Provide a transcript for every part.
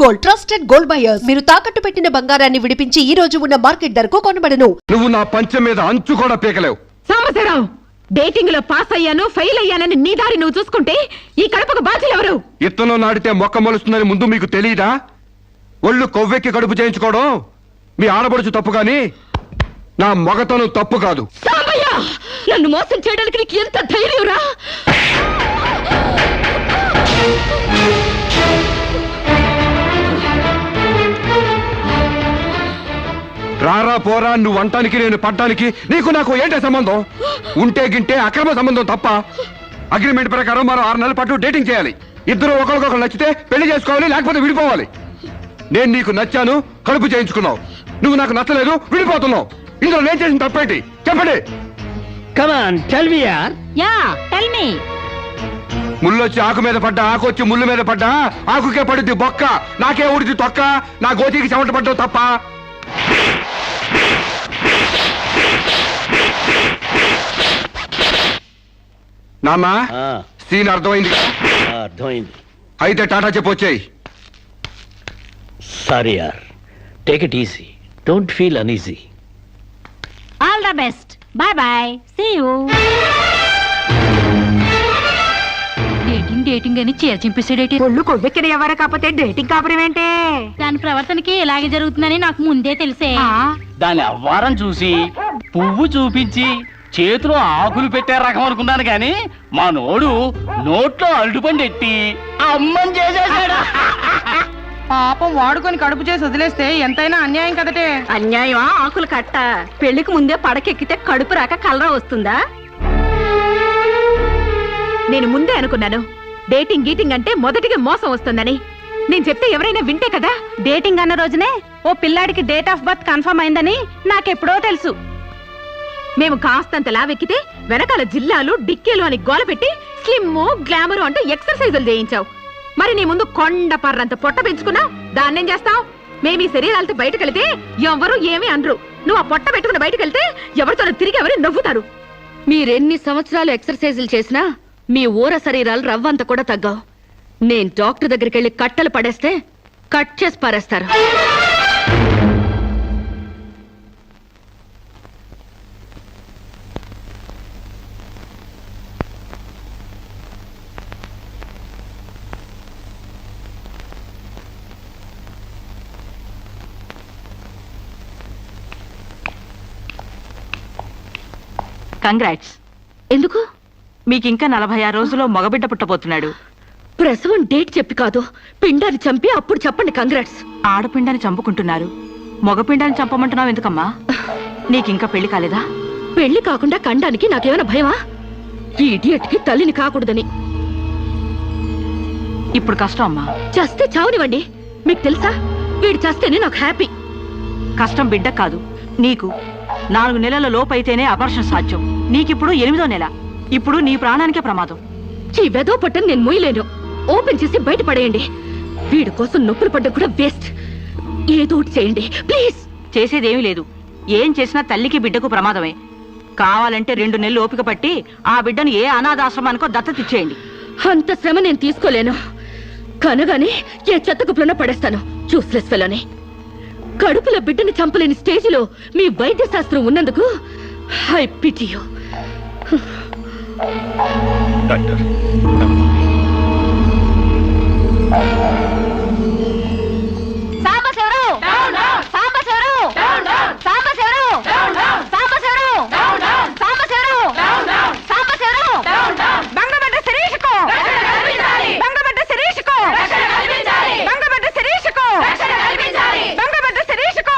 Gold trusted gold buyers. మీరు తాకట్టు పెట్టిన బంగారాన్ని విడిపించి ఈ రోజు ఉన్న మార్కెట్ ధరకు కొనబడను. నువ్వు నా పంచం మీద అంచు కూడా పీకలేవు. సాంబశివరావు, డేటింగ్ లో పాస్ అయ్యాను ఫెయిల్ అయ్యానని నీ దారి నువ్వు చూసుకుంటే ఈ కడుపుకు బాధ్యులు ఎవరు? ఇత్తనం నాడితే మొక్క మొలుస్తుందని ముందు మీకు తెలియదా? ఒళ్ళు కొవ్వెక్కి కడుపు చేయించుకోవడం మీ ఆడబడుచు తప్పు గాని నా మొగతను తప్పు కాదు. సాంబయ్య, నన్ను మోసం చేయడానికి నీకు ఎంత ధైర్యం రా? రారా పోరా నువ్వు అంటానికి నేను పడ్డానికి నీకు నాకు ఏంటే సంబంధం? ఉంటే గింటే అక్రమ సంబంధం తప్ప. అగ్రిమెంట్ ప్రకారం మరో 6 నెలల పాటు డేటింగ్ చేయాలి. ఇద్దరు ఒకరికొకరు నచ్చితే పెళ్లి చేసుకోవాలి, లేకపోతే విడిపోవాలి. నేను నీకు నచ్చాను, కడుపు చేయించుకున్నావు. నువ్వు నాకు నచ్చలేదు, విడిపోతున్నావు. ఇందులో నేను చేసిన తప్పేంటి చెప్పండి. Come on, tell me, yaar. Yeah, tell me. ముళ్ళొచ్చి ఆకు మీద పడ్డా, ఆకు వచ్చి ముళ్ళు మీద పడ్డా, ఆకుకే పడుద్ది బొక్క, నాకే ఊడిది తొక్క. నా గోతికి చెమట పడ్డావు తప్ప. నామ్మా, సీన్ అర్థమైంది? అర్థమైంది. అయితే టాటా చెప్పొచ్చాయి. సారీ యార్, take it easy, don't feel uneasy. All the best. Bye bye. See you. Dating అని చీరచింపేసాడేటి. ఒళ్ళు కొవ్వెక్కిన ఎవరు కాకపోతే డేటింగ్ కాపురం ఏంటే? దాని ప్రవర్తనకి ఇలాగే జరుగుతుందని నాకు ముందే తెలిసే. దాని అవ్వారం చూసి పువ్వు చూపించి చేతిలో ఆకులు పెట్టే రకం అనుకున్నాను గాని మా నోడు నోట్లో అరటిపండు ఎట్టి అమ్మని చేసేసాడు. పాపం వాడుకొని కడుపు చేసి వదిలేస్తే ఎంతైనా అన్యాయం కదటే. అన్యాయమా? ఆకులు కట్ట. పెళ్లికి ముందే పడకెక్కితే కడుపు రాక కలరా వస్తుందా? నేను ముందే అనుకున్నాను డేటింగ్ గీటింగ్ అంటే మొదటిగా మోసం వస్తుందని. నేను చెప్తే ఎవరైనా వింటే కదా. డేటింగ్ అన్న రోజునే ఓ పిల్లాడికి డేట్ ఆఫ్ బర్త్ కన్ఫర్మ్ అయిందని నాకెప్పుడో తెలుసు. మేము కాస్తంత లావెక్కితే వెనకాల జిల్లాలు డిక్కీలు అని గోల పెట్టి స్లిమ్ గ్లామర్ అంటూ ఎక్సర్సైజులు చేయించావు. మరి నీ ముందు కొండ పర్రంత పొట్ట పెంచుకున్నావు. దాన్నేం చేస్తావు? మేము ఈ శరీరాలతో బయటకెళ్తే ఎవరు ఏమీ అనరు. నువ్వు ఆ పొట్ట పెట్టుకుని బయటకెళ్తే ఎవరితో తిరిగి ఎవరు నవ్వుతారు. మీరెన్ని సంవత్సరాలు ఎక్సర్సైజులు చేసినా మీ ఊర శరీరాలు రవ్వంత కూడా తగ్గావు. నేను డాక్టర్ దగ్గరికి వెళ్ళి కట్టలు పడేస్తే కట్ చేసి పారేస్తారు. కంగ్రాట్స్. ఎందుకు? మీకింకా 46 రోజుల్లో మగబిడ్డ పుట్టబోతున్నాడు. ప్రసవం డేట్ చెప్పి కాదు, పిండాన్ని చంపి అప్పుడు చెప్పండి కంగ్రాట్స్. ఆడపిండాన్ని చంపుకుంటున్నారు, మగపిండాన్ని చంపమంటున్నావు ఎందుకమ్మా? నీకింకా పెళ్లి కాలేదా? పెళ్లి కాకుండా కండానికి నాకేమైనా భయమా? ఈ ఇడియట్ కి తల్లిని కాకూడదని. ఇప్పుడు కష్టం అమ్మా. చస్తే చావునివ్వండి. మీకు తెలుసా, వీడు చస్తేనే నాకు హ్యాపీ. కష్టం బిడ్డ కాదు నీకు. 4 నెలల లోపైతేనే అపర్షన్ సాధ్యం. నీకిప్పుడు 8వ నెల. ఇప్పుడు నీ ప్రాణానికే ప్రమాదం. ఈ వెదో పట్టని నేను మొయ్యలేను. ఓపెన్ చేసి బయట పడేయండి. వీడి కోసం నొప్పులు పడ్డం కూడా వేస్ట్. ఏదో ఒకటి చేయండి ప్లీజ్. చేసేదేమీ లేదు. ఏం చేసినా తల్లికి బిడ్డకు ప్రమాదమే. కావాలంటే 2 నెలలు ఓపిక పట్టి ఆ బిడ్డను ఏ అనాథాశ్రమానికో దత్తతిచ్చేయండి. అంత శ్రమ నేను తీసుకోలేను. కనగానే ఏ చెత్త కుప్పలోనే పడేస్తాను. చూస్లెస్ ఫెలోని. కడుపులో బిడ్డని చంపలేని స్టేజిలో మీ వైద్య శాస్త్రం ఉన్నందుకు I pity you. Doctor, Sambasivarao, Sambasivarao, Sambasivarao, Sambasivarao, Sambasivarao, Sambasivarao, బంగబడ్డ శిరీషకు, బంగబడ్డ శిరీషకు, బంగబడ్డ శిరీషకు, బంగబడ్డ శిరీషకు,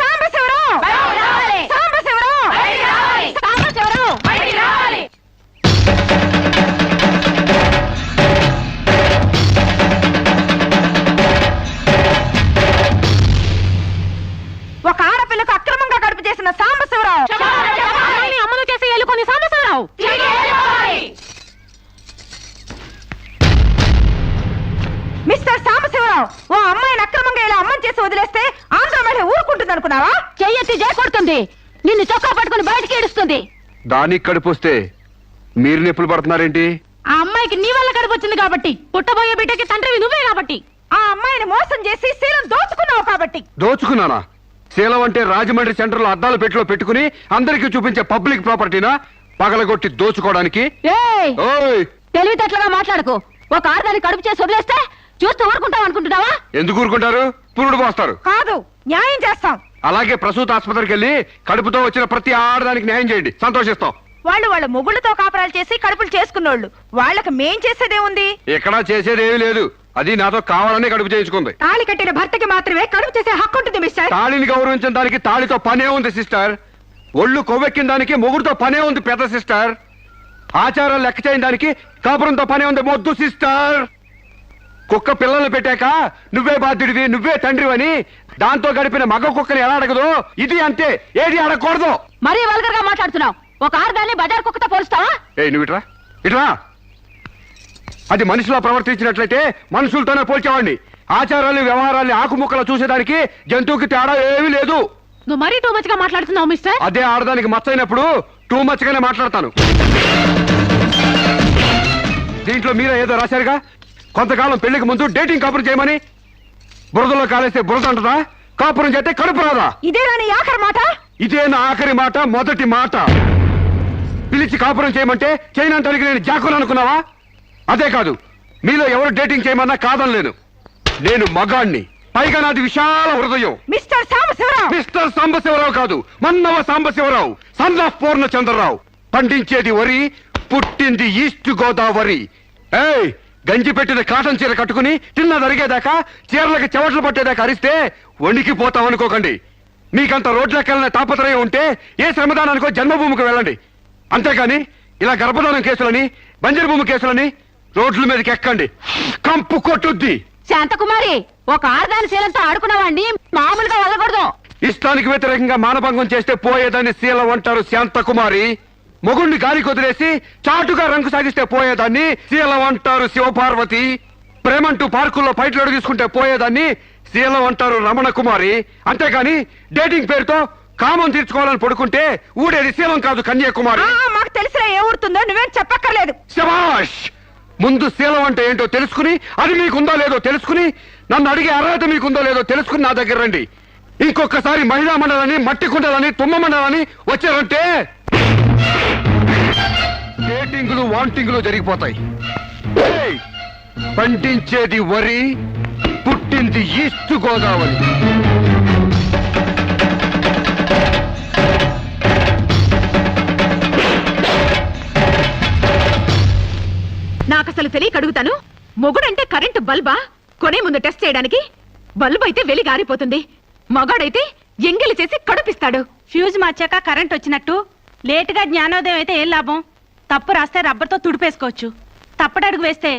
సాంబశివరావు, సాంబశివరావు, సాంబశివరావు. ఒక ఆడపిల్లకు అక్రమంగా కడుపు చేసిన సాంబశివరావు, అమలు చేసి ఎలుకొని సాంబశివరావు. మిస్టర్ సాంబశివరావు, ఓ అమ్మాయిని అక్రమంగా ఇలా అమ్మని చేసి వదిలేస్తే ఆంధ్ర మహిళ ఊరుకుంటుంది అనుకున్నావా? చెయ్యెత్తి కొడుతుంది, నిన్ను చొక్కా పట్టుకుని బయటికి ఏడుస్తుంది. దానికి కడుపు వస్తే మీరు నొప్పులు పడుతున్నారేంటి? ఆ అమ్మాయికి నీ వల్ల కడుపు వచ్చింది కాబట్టి, పుట్టబోయే బిడ్డకి తండ్రివి నువ్వే కాబట్టి. ఆ అమ్మాయి మోసం చేసి శీలం దోచుకున్నావు కాబట్టి. దోచుకున్నానా? శీలం అంటే రాజమండ్రి సెంటర్ లో అద్దాల పెట్టిలో పెట్టుకుని అందరికీ చూపించే పబ్లిక్ ప్రాపర్టీనా పగలగొట్టి దోచుకోవడానికి? ఓయ్, తెలివితేటలుగా మాట్లాడకు. ఒక ఆడదాన్ని కడుపు చేసి వదిలేస్తే చూస్తూ ఊరుకుంటాం అనుకుంటున్నావా? ఎందుకు ఊరుకుంటారు? పురుడు పోస్తారు. కాదు, న్యాయం చేస్తాం. అలాగే ప్రసూత ఆసుపత్రికి వెళ్ళి కడుపుతో వచ్చిన ప్రతి ఆడదానికి న్యాయం చేయండి, సంతోషిస్తాం. వాళ్ళు వాళ్ళ మొగుళ్ళతో కాపురాలు చేసి కడుపులు చేసుకున్నోళ్ళు, వాళ్ళకి మేం చేసేదే ఉంది. ఎక్కడా చేసేదేమీ లేదు. అది నాతో కావాలనే కడుపు చేయించుకుంది. తాళి కట్టిన భర్తకి మాత్రమే కడుపు చేసే హక్కు ఉంటుంది మిస్టర్. తాళిని గౌరవించిన దానికి తాళితో పనే ఉంది సిస్టర్. ఒళ్ళు కొవ్వెక్కిన దానికి మొగుడుతో పనే ఉంది పెద్ద సిస్టర్. ఆచారాలు లెక్క చేయని దానికి కాపురంతో పనే ఉంది మొద్దు సిస్టర్. కుక్క పిల్లలు పెట్టాక నువ్వే బాధ్యుడివి, నువ్వే తండ్రివని దాంతో గడిపిన మగ కుక్కని ఎలా అడగదు, ఇది అంతే, ఏది అడగకూడదు. మరీ వల్గర్ గా మాట్లాడుతున్నావు. ఒక ఆడదాన్ని బజార్ కుక్కతో పోలుస్తావా? నువ్వు ఇట్రా ఇట్రా. అది మనిషిలా ప్రవర్తించినట్లయితే మనుషులతోనే పోల్చేవాడిని. ఆచారాలు వ్యవహారాలు ఆకుముక్కలు చూసేదానికి జంతువుకి తేడా ఏమీ లేదు. నువ్వు మరీ టూ మచ్ గా మాట్లాడుతున్నావు మిస్టర్. అదే ఆడదానికి మచ్చైనప్పుడు టూ మచ్ గానే మాట్లాడతాను. దీంట్లో మీరే ఏదో రాశారుగా, కొంతకాలం పెళ్లికి ముందు డేటింగ్ కాపురం చేయమని. బురదలో కాలేస్తే బురద అంటదా? కాపురం చేస్తే కడుపు రాదా? ఇదేనా నీ ఆఖరి మాట? ఇదే నా ఆఖరి మాట, మొదటి మాట. పిలిచి కాపురం చేయమంటే చేయనంటానికి నేను జాకులు అనుకున్నావా? అదే కాదు, మీలో ఎవరు డేటింగ్ చేయమన్నా కాదనలేను. నేను మగాణ్ణి, పైగా నాది విశాల హృదయం. మిస్టర్ సాంబశివరావు. మిస్టర్ సాంబశివరావు కాదు, మన్నవ సాంబశివరావు, సన్ ఆఫ్ పూర్ణచంద్రరావు. పండించేది వరి, పుట్టింది ఈస్ట్ గోదావరి. ఏయ్, గంజి పెట్టిన కాటన్ చీర కట్టుకుని తిన్నది అరిగేదాకా, చీరలకి చెవట్లు పట్టేదాకా అరిస్తే వణికిపోతాం అనుకోకండి. మీకంత రోడ్లెక్కాలనే తాపత్రయం ఉంటే ఏ శ్రమదానానికో జన్మభూమికి వెళ్ళండి. అంతేకాని ఇలా గర్భధానం కేసులని, బంజరు భూమి కేసులని రోడ్ల మీదకి ఎక్కండి, కంపు కొట్టుద్ది. శాంతకుమారి, ఒక ఆడదాని శీలంతో ఆడుకున్నావాడిని మామూలుగా వదలకూడదు. ఇష్టానికి వ్యతిరేకంగా మానభంగం చేస్తే పోయేదాన్ని శీలం అంటారు శాంతకుమారి. మొగుణ్ణి గాలికి వదిలేసి చాటుగా రంగు సాగిస్తే పోయేదాన్ని శీలం అంటారు శివపార్వతి. ప్రేమంటూ పార్కుల్లో ఫైట్లు తీసుకుంటే పోయేదాన్ని శీలం అంటారు రమణ కుమారి. అంతేగాని డేటింగ్ పేరుతో కామం తీర్చుకోవాలని పడుకుంటే ఊడేది శీలం కాదు కన్యాకుమారి. మాకు తెలిసిన ఏ ఊరుతుందో నువ్వేం చెప్పక్కర్లేదు. శభాష్! ముందు శీలం అంటే ఏంటో తెలుసుకుని, అది మీకుందో లేదో తెలుసుకుని, నన్ను అడిగే అర్హత మీకుందో లేదో తెలుసుకుని నా దగ్గర రండి. ఇంకొకసారి మహిళా మండలని, మట్టి కుండలని, తుమ్మ మండలని వచ్చారంటే డేటింగ్లు వాంటింగ్లు జరిగిపోతాయి. ఏయ్! పండించేది వరి, పుట్టింది ఈస్ట్ గోదావరి. నాకసలు తెలియక అడుగుతాను, మొగుడంటే కరెంటు బల్బా? కొనే ముందు టెస్ట్ చేయడానికి. బల్బు అయితే వెలి గారిపోతుంది, మగాడైతే ఎంగిలి చేసి కడుపిస్తాడు. ఫ్యూజ్ మార్చాక కరెంట్ వచ్చినట్టు లేటుగా జ్ఞానోదయం అయితే ఏం లాభం? తప్పు రాస్తే రబ్బర్తో తుడిపేసుకోవచ్చు. తప్పటడుగు వేస్తే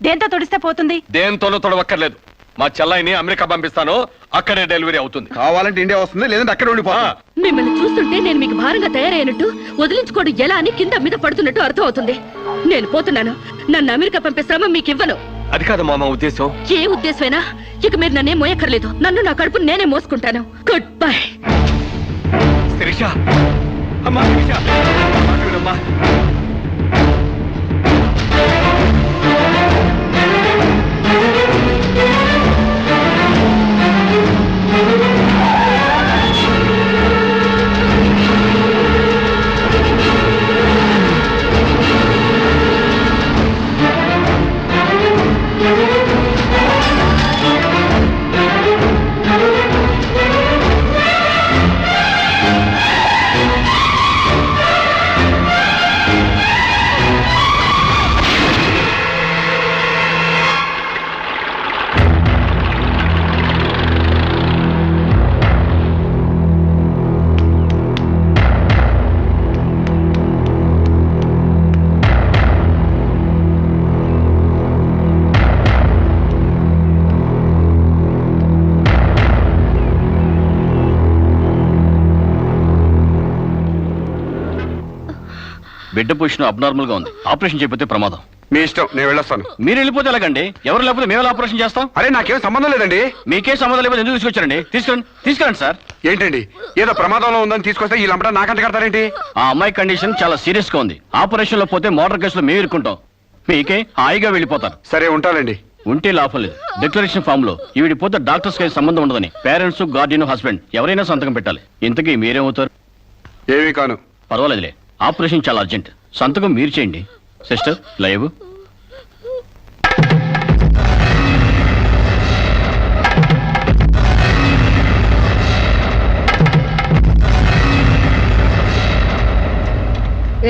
దేంతో తుడిస్తే పోతుంది? దేంతోనూ తొడవక్కర్లేదు. మా చెల్లాయిని అమెరికా పంపిస్తాను, అక్కడే డెలివరీ అవుతుంది. కావాలంటే ఇండియా వస్తుంది, లేదంటే అక్కడ ఉండిపోతా. మిమ్మల్ని చూస్తుంటే నేను మీకు భారంగా తయారైనట్టు, వదిలించుకోవడం ఎలా అని కింద మీద పడుతున్నట్టు అర్థం అవుతుంది. నేను పోతున్నాను. నన్ను అమెరికా పంపే శ్రమ మీకు ఇవ్వను. అది కాదు మామ ఉద్దేశం. ఏ ఉద్దేశమైనా ఇక మీరు నన్నే మోయక్కర్లేదు. నన్ను నా కడుపు నేనే మోసుకుంటాను. Good bye. శిరీష, అమ్మా శిరీష, మాట వినమ్మా. బిడ్డ పొజిషన్ అబ్నార్మల్ గా ఉంది. ఆపరేషన్ చేయకపోతే ప్రమాదం. మీ ఇష్టం, నేను వెళ్ళొస్తాను. మీరు వెళ్ళిపోతే ఎలాగండి? ఎవరు లేకపోతే మేము ఆపరేషన్ చేస్తాం. అరే నాకేం సంబంధం లేదండి. మీకే సంబంధం లేకపోతే ఎందుకు తీసుకొచ్చారండి? తీసుకురండి సార్. ఏంటండి, ఏదో ప్రమాదంలో ఉందని తీసుకొస్తే ఈ లంపట నాకంట కడతారేంటి? ఆ అమ్మాయి కండిషన్ చాలా సీరియస్ గా ఉంది. ఆపరేషన్ లో పోతే మోటార్ కేసులో మేము ఇరుక్కుంటాం. మీకే హాయిగా వెళ్ళిపోతారు. సరే ఉంటానండి. ఉంటే లాభం లేదు. డిక్లరేషన్ ఫామ్ లో ఈవిడి పోతే డాక్టర్స్ కి సంబంధం ఉండదని పేరెంట్స్, గార్డియన్, హస్బెండ్ ఎవరైనా సంతకం పెట్టాలి. ఇంతకీ మీరేమవుతారు? ఏమీ కాను. పర్వాలేదులే, ఆపరేషన్ చాలా అర్జెంట్. సంతకం మీరు చేయండి. Sister live.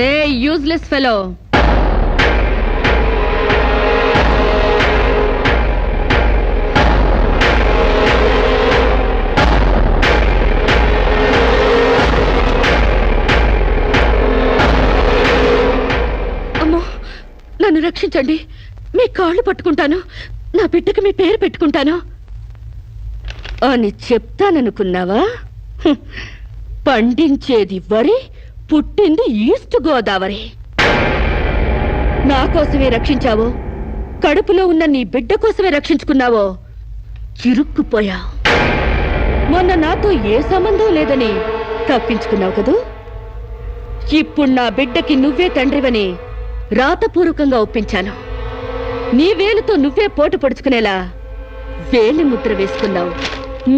ఏ యూజ్లెస్ ఫెలో, అమ్మో నన్ను రక్షించండి. మీ కాళ్ళు పట్టుకుంటాను, నా బిడ్డకి మీ పేరు పెట్టుకుంటాను అని చెప్తాననుకున్నావా? హ్మ్. పండించేది వరి, పుట్టింది ఈస్ట్ గోదావరి. నా కోసమే రక్షించావో, కడుపులో ఉన్న నీ బిడ్డ కోసమే రక్షించుకున్నావో చిరుక్కుపోయా. మొన్న నాతో ఏ సంబంధం లేదని తప్పించుకున్నావు కదూ. ఇప్పుడు నా బిడ్డకి నువ్వే తండ్రివని రాతపూర్వకంగా ఒప్పించాను. నీ వేలుతో నువ్వే పోటు పొడుచుకునేలా వేలి ముద్ర వేసుకున్నావు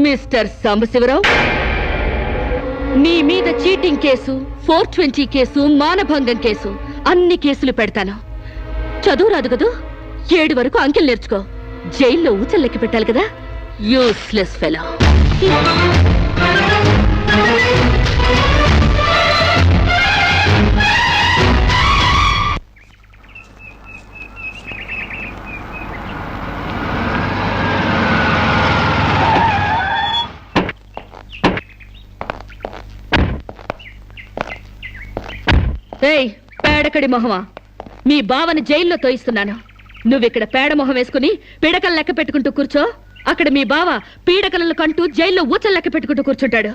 మిస్టర్ సాంబశివరావు. నీ మీద చీటింగ్ కేసు, 420 కేసు, మానభంగం కేసు, అన్ని కేసులు పెడతాను. చదువు రాదు కదూ, 7 వరకు అంకెలు నేర్చుకో. జైల్లో ఊచల్లెక్కి పెట్టాలి కదా. Useless fellow. ఏయ్ పేడకడి మొహమా, మీ బావని జైల్లో తోయిస్తున్నాను. నువ్విక్కడ పేడ మొహం వేసుకుని పీడకలు లెక్క పెట్టుకుంటూ కూర్చో. అక్కడ మీ బావ పీడకలను కంటూ జైల్లో ఊచలు లెక్క పెట్టుకుంటూ కూర్చుంటాడు.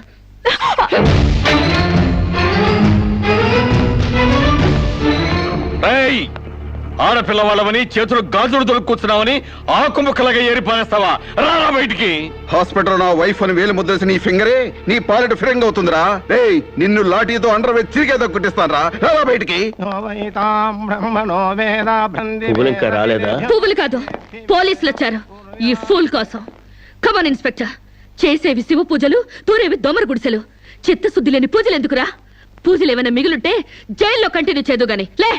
ఆడపిల్ల వాళ్ళవని చేతులు గాజులు దొరుకుతున్నావని ఆకు ముక్కలుగా ఏరిపారేస్తావా? రారా బయటికి. హాస్పిటల్ నా వైఫ్ అని వేలు ముద్రేసి నీ ఫింగరే నీ పాలెట్ ఫిరంగ్ అవుతుందిరా. ఏయ్ నిన్ను లాఠీతో అండర్ వేసి తిరిగేదో కుట్టిస్తాను రా. రారా బయటికి. పువ్వులు ఇంకా రాలేదా? పువ్వులు కాదు, పోలీసులు వచ్చారు ఈ ఫూల్ కోసం. Come on inspector. చేసేవి శివ పూజలు, తూరేవి దొమర గుడిసెలు. చిత్తశుద్ధి లేని పూజలు ఎందుకురా? పూజలు ఏమైనా మిగులుంటే జైల్లో కంటిన్యూ చేదు గాని లే.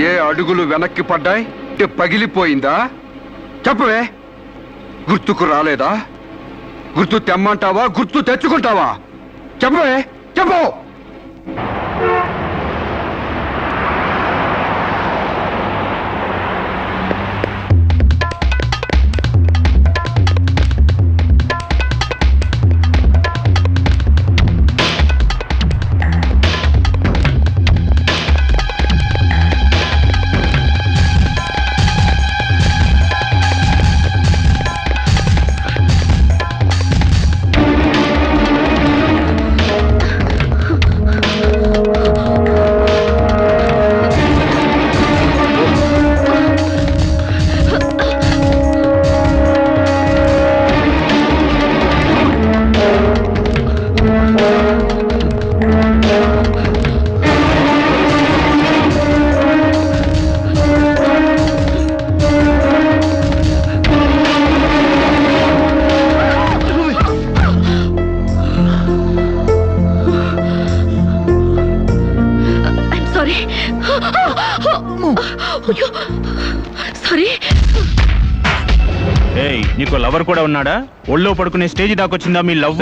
ఏ అడుగులు వెనక్కి పడ్డాయి? పగిలిపోయిందా? చెప్పవే. గుర్తుకు రాలేదా? గుర్తు తెమ్మంటావా, గుర్తు తెచ్చుకుంటావా? చెప్పవే, చెప్పు. సారీ. ఏయ్ నీకు లవర్ కూడా ఉన్నాడా? ఒళ్ళో పడుకునే స్టేజ్ దాకొచ్చిందా మీ లవ్?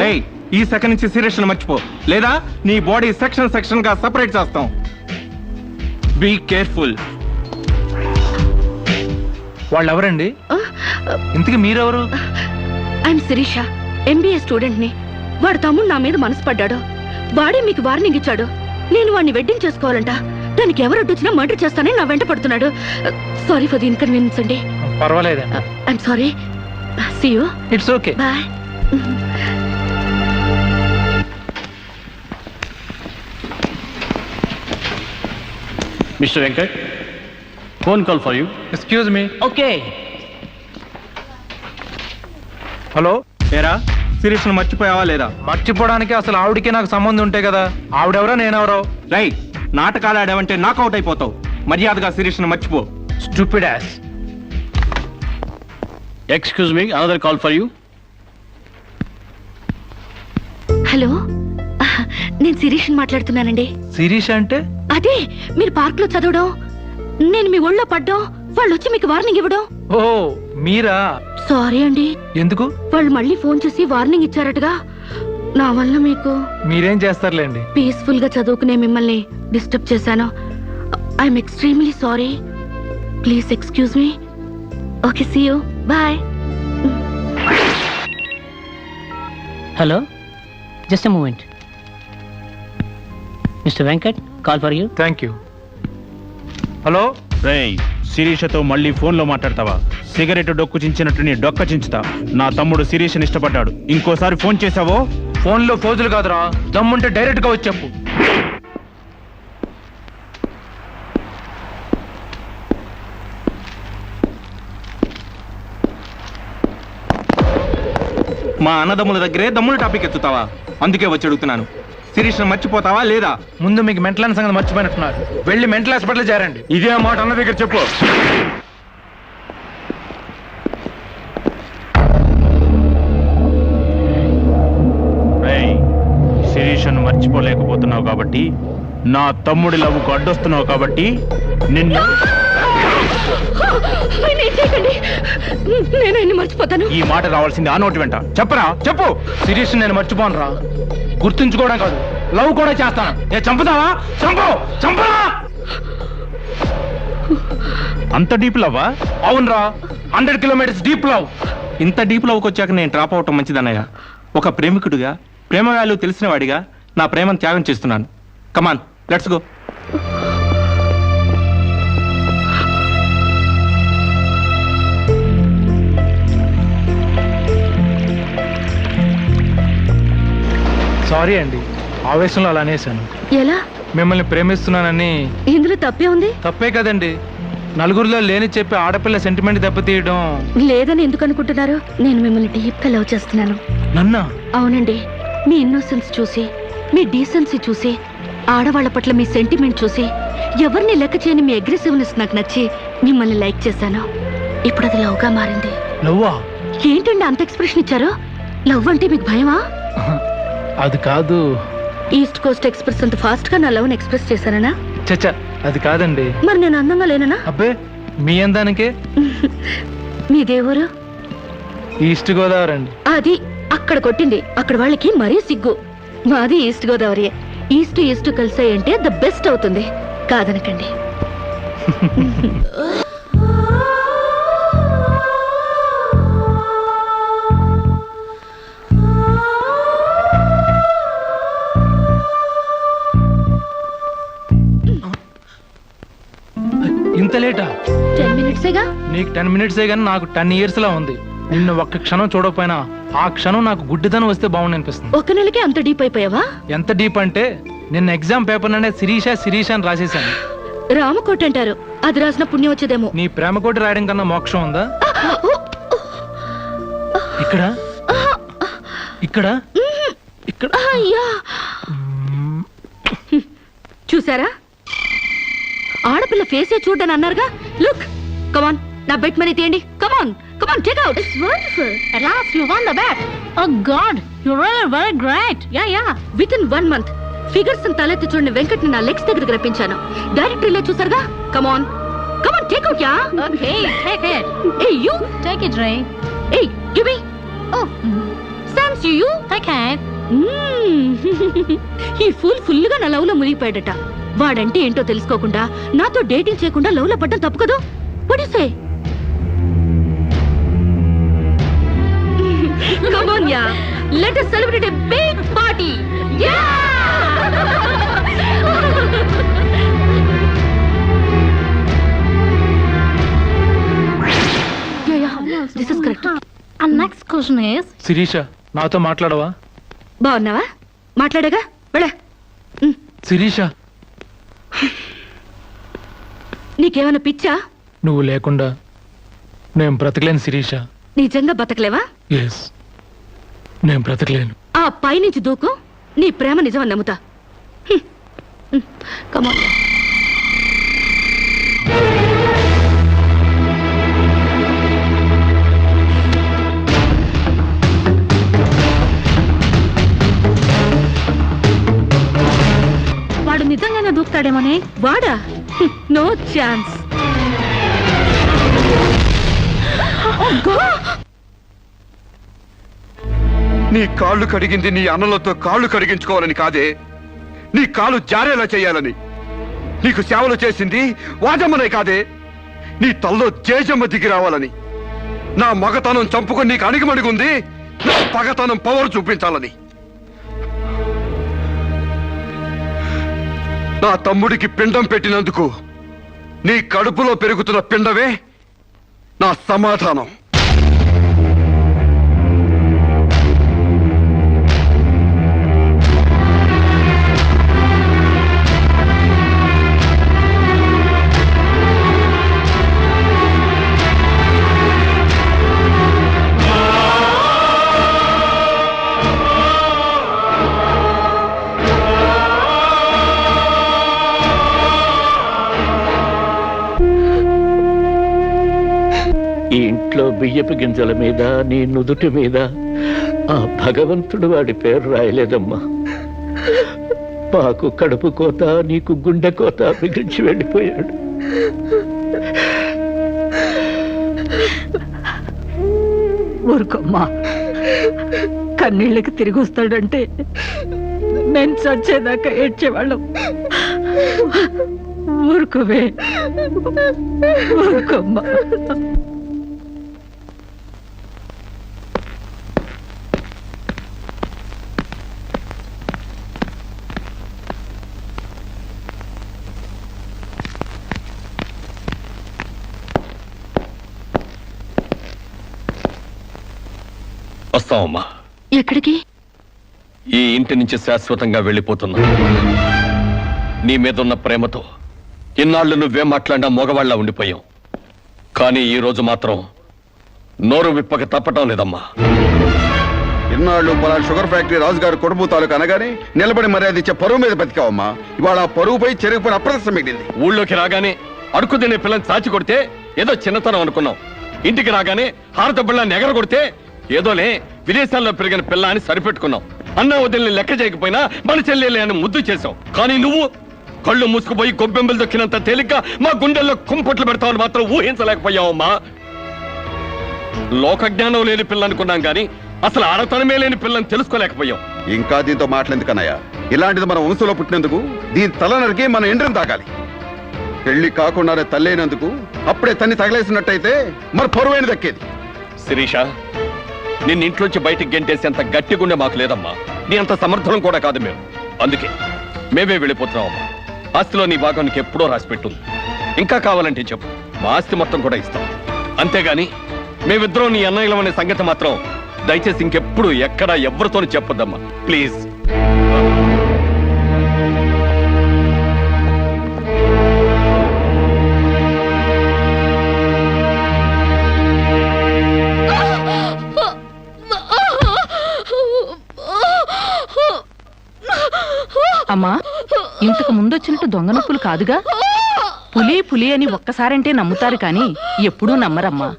ఈ సెకండ్ నుంచి సీరియస్ మర్చిపో, లేదా నీ బాడీ సెక్షన్ సెక్షన్ గా సెపరేట్ చేస్తాం. Be careful. వాళ్ళు ఎవరండి? ఇంతకీ మీరెవరు? ఐఎమ్ శిరీష, MBA స్టూడెంట్ ని. వాడు తమ్ముడు నా మీద మనసు పడ్డాడు. వాడే మీకు వార్నింగ్ ఇచ్చాడు. నేను వాడిని వెడ్డింగ్ చేసుకోవాలంట. దానికి ఎవరు అడ్డొచ్చినా మర్డర్ చేస్తానని నా వెంట పడుతున్నాడు. సారీ ఫర్ ది ఇన్కన్వీనియన్స్ అండి. పర్వాలేదండి. I'm sorry. See you. It's okay. Bye. Mister Venkat, phone call for you. Excuse me. Okay. Hello, ఏరా శిరీష్ను మర్చిపోయావా లేదా? మర్చిపోవడానికి అసలు ఆవిడకి నాకు సంబంధం ఉంటే కదా. ఆవిడెవరో నేనెవరో. రైట్, నాటకాలు ఆడావంటే నాకౌట్ అయిపోతావు. మర్యాదగా శిరీష్ను మర్చిపో. Stupid ass. Excuse me, another call for you. Hello, నేను శిరీష్ మాట్లాడుతున్నానండి. శిరీష్ అంటే? అదే మీరు పార్క్ లో చదవడం, నేను మీ ఒళ్ళో పడ్డం, వాళ్ళు వచ్చి మీకు వార్నింగ్ ఇవ్వడం. ఓ మీరా? సారీ అండి. ఎందుకు? వాళ్ళు మళ్ళీ ఫోన్ చేసి వార్నింగ్ ఇచ్చారటగా. నా వల్ల మీకు. మీరేం చేస్తారులేండి. పీస్ఫుల్ గా చదువుకునే మిమ్మల్ని డిస్టర్బ్ చేశాను. I'm extremely sorry. Please excuse me. Okay, see you. Bye. Hello, just a moment. Mister Venkat, call for you. Thank you. Hello. రేయ్, శిరీషతో మళ్ళీ ఫోన్లో మాట్లాడతావా? సిగరెట్ డొక్కు చించినట్టు నీ డొక్క చించుతా. నా తమ్ముడు శిరీష్ని ఇష్టపడ్డాడు. ఇంకోసారి ఫోన్ చేసావో ఫోన్లో ఫోజులు కాదురా, దమ్ముంటే డైరెక్ట్ గా వచ్చి చెప్పు. మా అన్నదమ్ముల దగ్గరే దమ్ముల టాపిక్ ఎత్తుతావా? అందుకే వచ్చి అడుగుతున్నాను. శిరీష్ను మర్చిపోతావా లేదా? ముందు మీకు మెంటల్ సంగతి మర్చిపోయినట్టున్నారు. వెళ్ళి మెంటల్ హాస్పిటల్ చేరండి. ఇదే మాట అన్న దగ్గర చెప్పు. శిరీషను మర్చిపోలేకపోతున్నావు కాబట్టి, నా తమ్ముడి లవ్వుకు అడ్డొస్తున్నావు కాబట్టి నిన్ను. నేను మర్చిపోతాను. ఈ మాట రావాల్సింది ఆ నోటి వెంట. చెప్పరా, చెప్పు. శిరీష్ నేను మర్చిపోను రా. గుర్తుంచుకోవడం కాదు, లవ్ కూడా చేస్తాను. ఏ చంపుతావా? చంపు, చంపరా. అంత డీప్ లవ్వా? అవునరా, 100 కిలోమీటర్స్ డీప్ లవ్. ఇంత డీప్ లవ్కి వచ్చాక నేను డ్రాప్ అవటం మంచిదన్నయ్య. ఒక ప్రేమికుడిగా, ప్రేమ వాల్యూ తెలిసిన వాడిగా నా ప్రేమను త్యాగం చేస్తున్నాను. కమాన్, లెట్స్ గో. సారీ అండి, ఆవేశంలో అలా అనేసాను. ఎలా? మిమ్మల్ని ప్రేమిస్తున్నానని. ఇందులో తప్పే ఉంది? తప్పే కదండి. నలుగురిలో లేని చెప్పి ఆడపిల్ల సెంటిమెంట్ దెబ్బతీయడం. లేదని ఎందుకు అనుకుంటున్నారు? నేను మిమ్మల్ని డీప్ గా లవ్ చేస్తున్నాను. నన్నా? అవునండి. మీ ఇన్నోసెన్స్ చూసి, మీ డీసెన్సీ చూసి, ఆడవాళ్ల పట్ల మీ సెంటిమెంట్ చూసి, ఎవరిని లెక్క చేయని మీ అగ్రెసివ్నెస్ నాకు నచ్చి మిమ్మల్ని లైక్ చేశాను. ఇప్పుడు అది లవ్ గా మారింది. లవ్వా? ఏంటండి అంత ఎక్స్ప్రెషన్ ఇచ్చారు? లవ్ అంటే మీకు భయమా? అది కాదు. ఈస్ట్ కోస్ట్ ఎక్స్ప్రెస్ అంత ఫాస్ట్ గా నా లవ్ ని ఎక్స్ప్రెస్ చేశానా? చచ్చా, అది కాదండి. మరి నేను అందంగా లేనా? అబ్బే, మీ అందానికే. మీ దేవురు? ఈస్ట్ గోదావరి అండి. అది అక్కడ కొట్టింది. అక్కడ వాళ్ళకి మరీ సిగ్గు. మాది ఈస్ట్ గోదావరి. ఈస్ట్ ఈస్ట్ కలిసాయంటే ద బెస్ట్ అవుతుంది. కాదనకండి. ఇంత లేటా? 10 మినిట్సేగా. నీకు 10 మినిట్సే కానీ నాకు 10 years లా ఉంది. నిన్ను ఒక్క క్షణం చూడకపోయినా ఆ క్షణం నాకు గుడ్డిదనం వస్తే బాగుంది అనిపిస్తుంది. ఒక నెలకే అంత డీప్ అయిపోయావా? ఎంత డీప్ అంటే నిన్న ఎగ్జామ్ పేపర్ ననే శిరీష శిరీష అని రాసేసాను. రామకోట అంటారు. అది రాసిన పుణ్యం వచ్చేదేమో. నీ ప్రేమ కోటి రాయడం కన్నా మోక్షం ఉందా? ఇక్కడ ఇక్కడ ఇక్కడ. అయ్యా, చూసారా? ఆడపిల్ల ఫేసే చూడని అన్నారుగా. లుక్, కమాన్, నా బెట్ మనీ తీయండి. Come on, come on, take out. It's wonderful. At last you won the bet. Oh God, you're really very great. Yeah. With in 1 month figures తలెత్తి చూడని వెంకట్ ని నా లెగ్స్ దగ్గరికి రప్పించాను. డైరెక్టరీలో చూసారుగా. Come on, come on, take out. Yeah. Okay, take it. Hey you Take it, Ray. Hey give me. Oh, thanks you. take it. ఈ full గా నా లవ్ లో మునిగిపోయాడట. వాడంటే ఏంటో తెలుసుకోకుండా నాతో డేటింగ్ చేయకుండా లవ్ లో పడ్డం తప్పు కదా? What do you say? Come on, yeah. Let us celebrate a big party. Yeah! This is correct. Next question is Sirisha నాతో మాట్లాడవా? బాగున్నావా? మాట్లాడగా వెళ్ళ. శిరీష నీకేమైనా పిచ్చా? నువ్వు లేకుండా నేను బ్రతకలేను శిరీష. నిజంగా బతకలేవా? ఎస్, నేను బ్రతకలేను. ఆ పైనుంచి దూకు, నీ ప్రేమ నిజమని నమ్ముతా. కమాన్. వాడు నిజంగానే దూకుతాడేమోనే. వాడా? No chance. నీ కాళ్ళు కడిగింది నీ అన్నలతో కాళ్ళు కడిగించుకోవాలని కాదే, నీ కాలు జారేలా చేయాలని. నీకు సేవలు చేసింది వాజమ్మనే కాదే, నీ తల్లో జేజమ్మ దిగి రావాలని. నా మగతనం చంపుకొని నీకు అణిగిమణిగుంది నా పగతనం పవర్ చూపించాలని. నా తమ్ముడికి పిండం పెట్టినందుకు నీ కడుపులో పెరుగుతున్న పిండమే నా సమాధానం. ఈ ఇంట్లో బియ్యపు గింజల మీద నీ నుదుటి మీద ఆ భగవంతుడు వాడి పేరు రాయలేదమ్మా. మాకు కడుపు కోత, నీకు గుండె కోత మిగిల్చి వెళ్ళిపోయాడు. ఊరుకోమ్మా, కన్నీళ్ళకి తిరిగి వస్తాడంటే నేను చచ్చేదాకా ఏడ్చేవాళ్ళం. ఊరుకోవే, ఊరుకోమ్మా. వస్తామమ్మా. ఎక్కడికి? ఈ ఇంటి నుంచి శాశ్వతంగా వెళ్ళిపోతున్నా. నీ మీదున్న ప్రేమతో ఇన్నాళ్ళు నువ్వేం మాట్లాడినా మగవాళ్ళ ఉండిపోయాం. కానీ ఈ రోజు మాత్రం నోరు విప్పక తప్పటం లేదమ్మా. ఇన్నాళ్ళు పలా షుగర్ ఫ్యాక్టరీ రాజుగారు కొడుపు తాలూకు అనగానే నిలబడి మర్యాద ఇచ్చే పరువు మీద బతికావమ్మా. ఇవాళ ఆ పరువుపై చెరుగుపడి అప్రదర్శన మిగిలింది. ఊళ్ళోకి రాగానే అడుగు తినే పిల్లని చాచి కొడితే ఏదో చిన్నతనం అనుకున్నాం. ఇంటికి రాగానే హారతబ్బళ్ళని ఎగర కొడితే ఏదోనే విదేశాల్లో పెరిగిన పిల్ల అని సరిపెట్టుకున్నాం. అన్న వదిలిని లెక్క చేయకపోయినా మన చెల్లెలే అని ముద్దు చేశావు. కానీ నువ్వు కళ్ళు మూసుకుపోయి గొబ్బెంబలు దొక్కినంత తేలిగ్గా మా గుండెల్లో కుంపట్లు పెడతావని మాత్రం ఊహించలేకపోయావమ్మా. లోక జ్ఞానం లేని పిల్ల అనుకున్నాం కానీ అసలు ఆడతనమే లేని పిల్లని తెలుసుకోలేకపోయాం. ఇంకా దీంతో మాట్లాడేందుకన్నయ్య, ఇలాంటిది మన వంశంలో పుట్టినందుకు దీని తల నరికి మన ఎండ్రం తాగాలి. పెళ్లి కాకుండానే తల్లైనందుకు అప్పుడే తన్ని తగలేసినట్టయితే మరి పరువైన దక్కేది. శిరీష, నిన్న ఇంట్లోంచి బయటికి గెంటేసేంత గట్టి గుండె మాకు లేదమ్మా. నీ అంత సమర్థనం కూడా కాదు మేము. అందుకే మేమే వెళ్ళిపోతున్నామమ్మా. ఆస్తిలో నీ భాగం నీకు ఎప్పుడో రాసి పెట్టుంది. ఇంకా కావాలంటే చెప్పు, మా ఆస్తి మొత్తం కూడా ఇస్తాం. అంతేగాని మేమిద్దరం నీ అన్నయ్యలం అనే సంగతి మాత్రం దయచేసి ఇంకెప్పుడు ఎక్కడ ఎవరితోనూ చెప్పొద్దమ్మా, ప్లీజ్. అమ్మా, ఇంతకు ముందొచ్చినట్టు దొంగ నొప్పులు కాదుగా? పులి పులి అని ఒక్కసారంటే నమ్ముతారు కానీ ఎప్పుడూ నమ్మరమ్మా.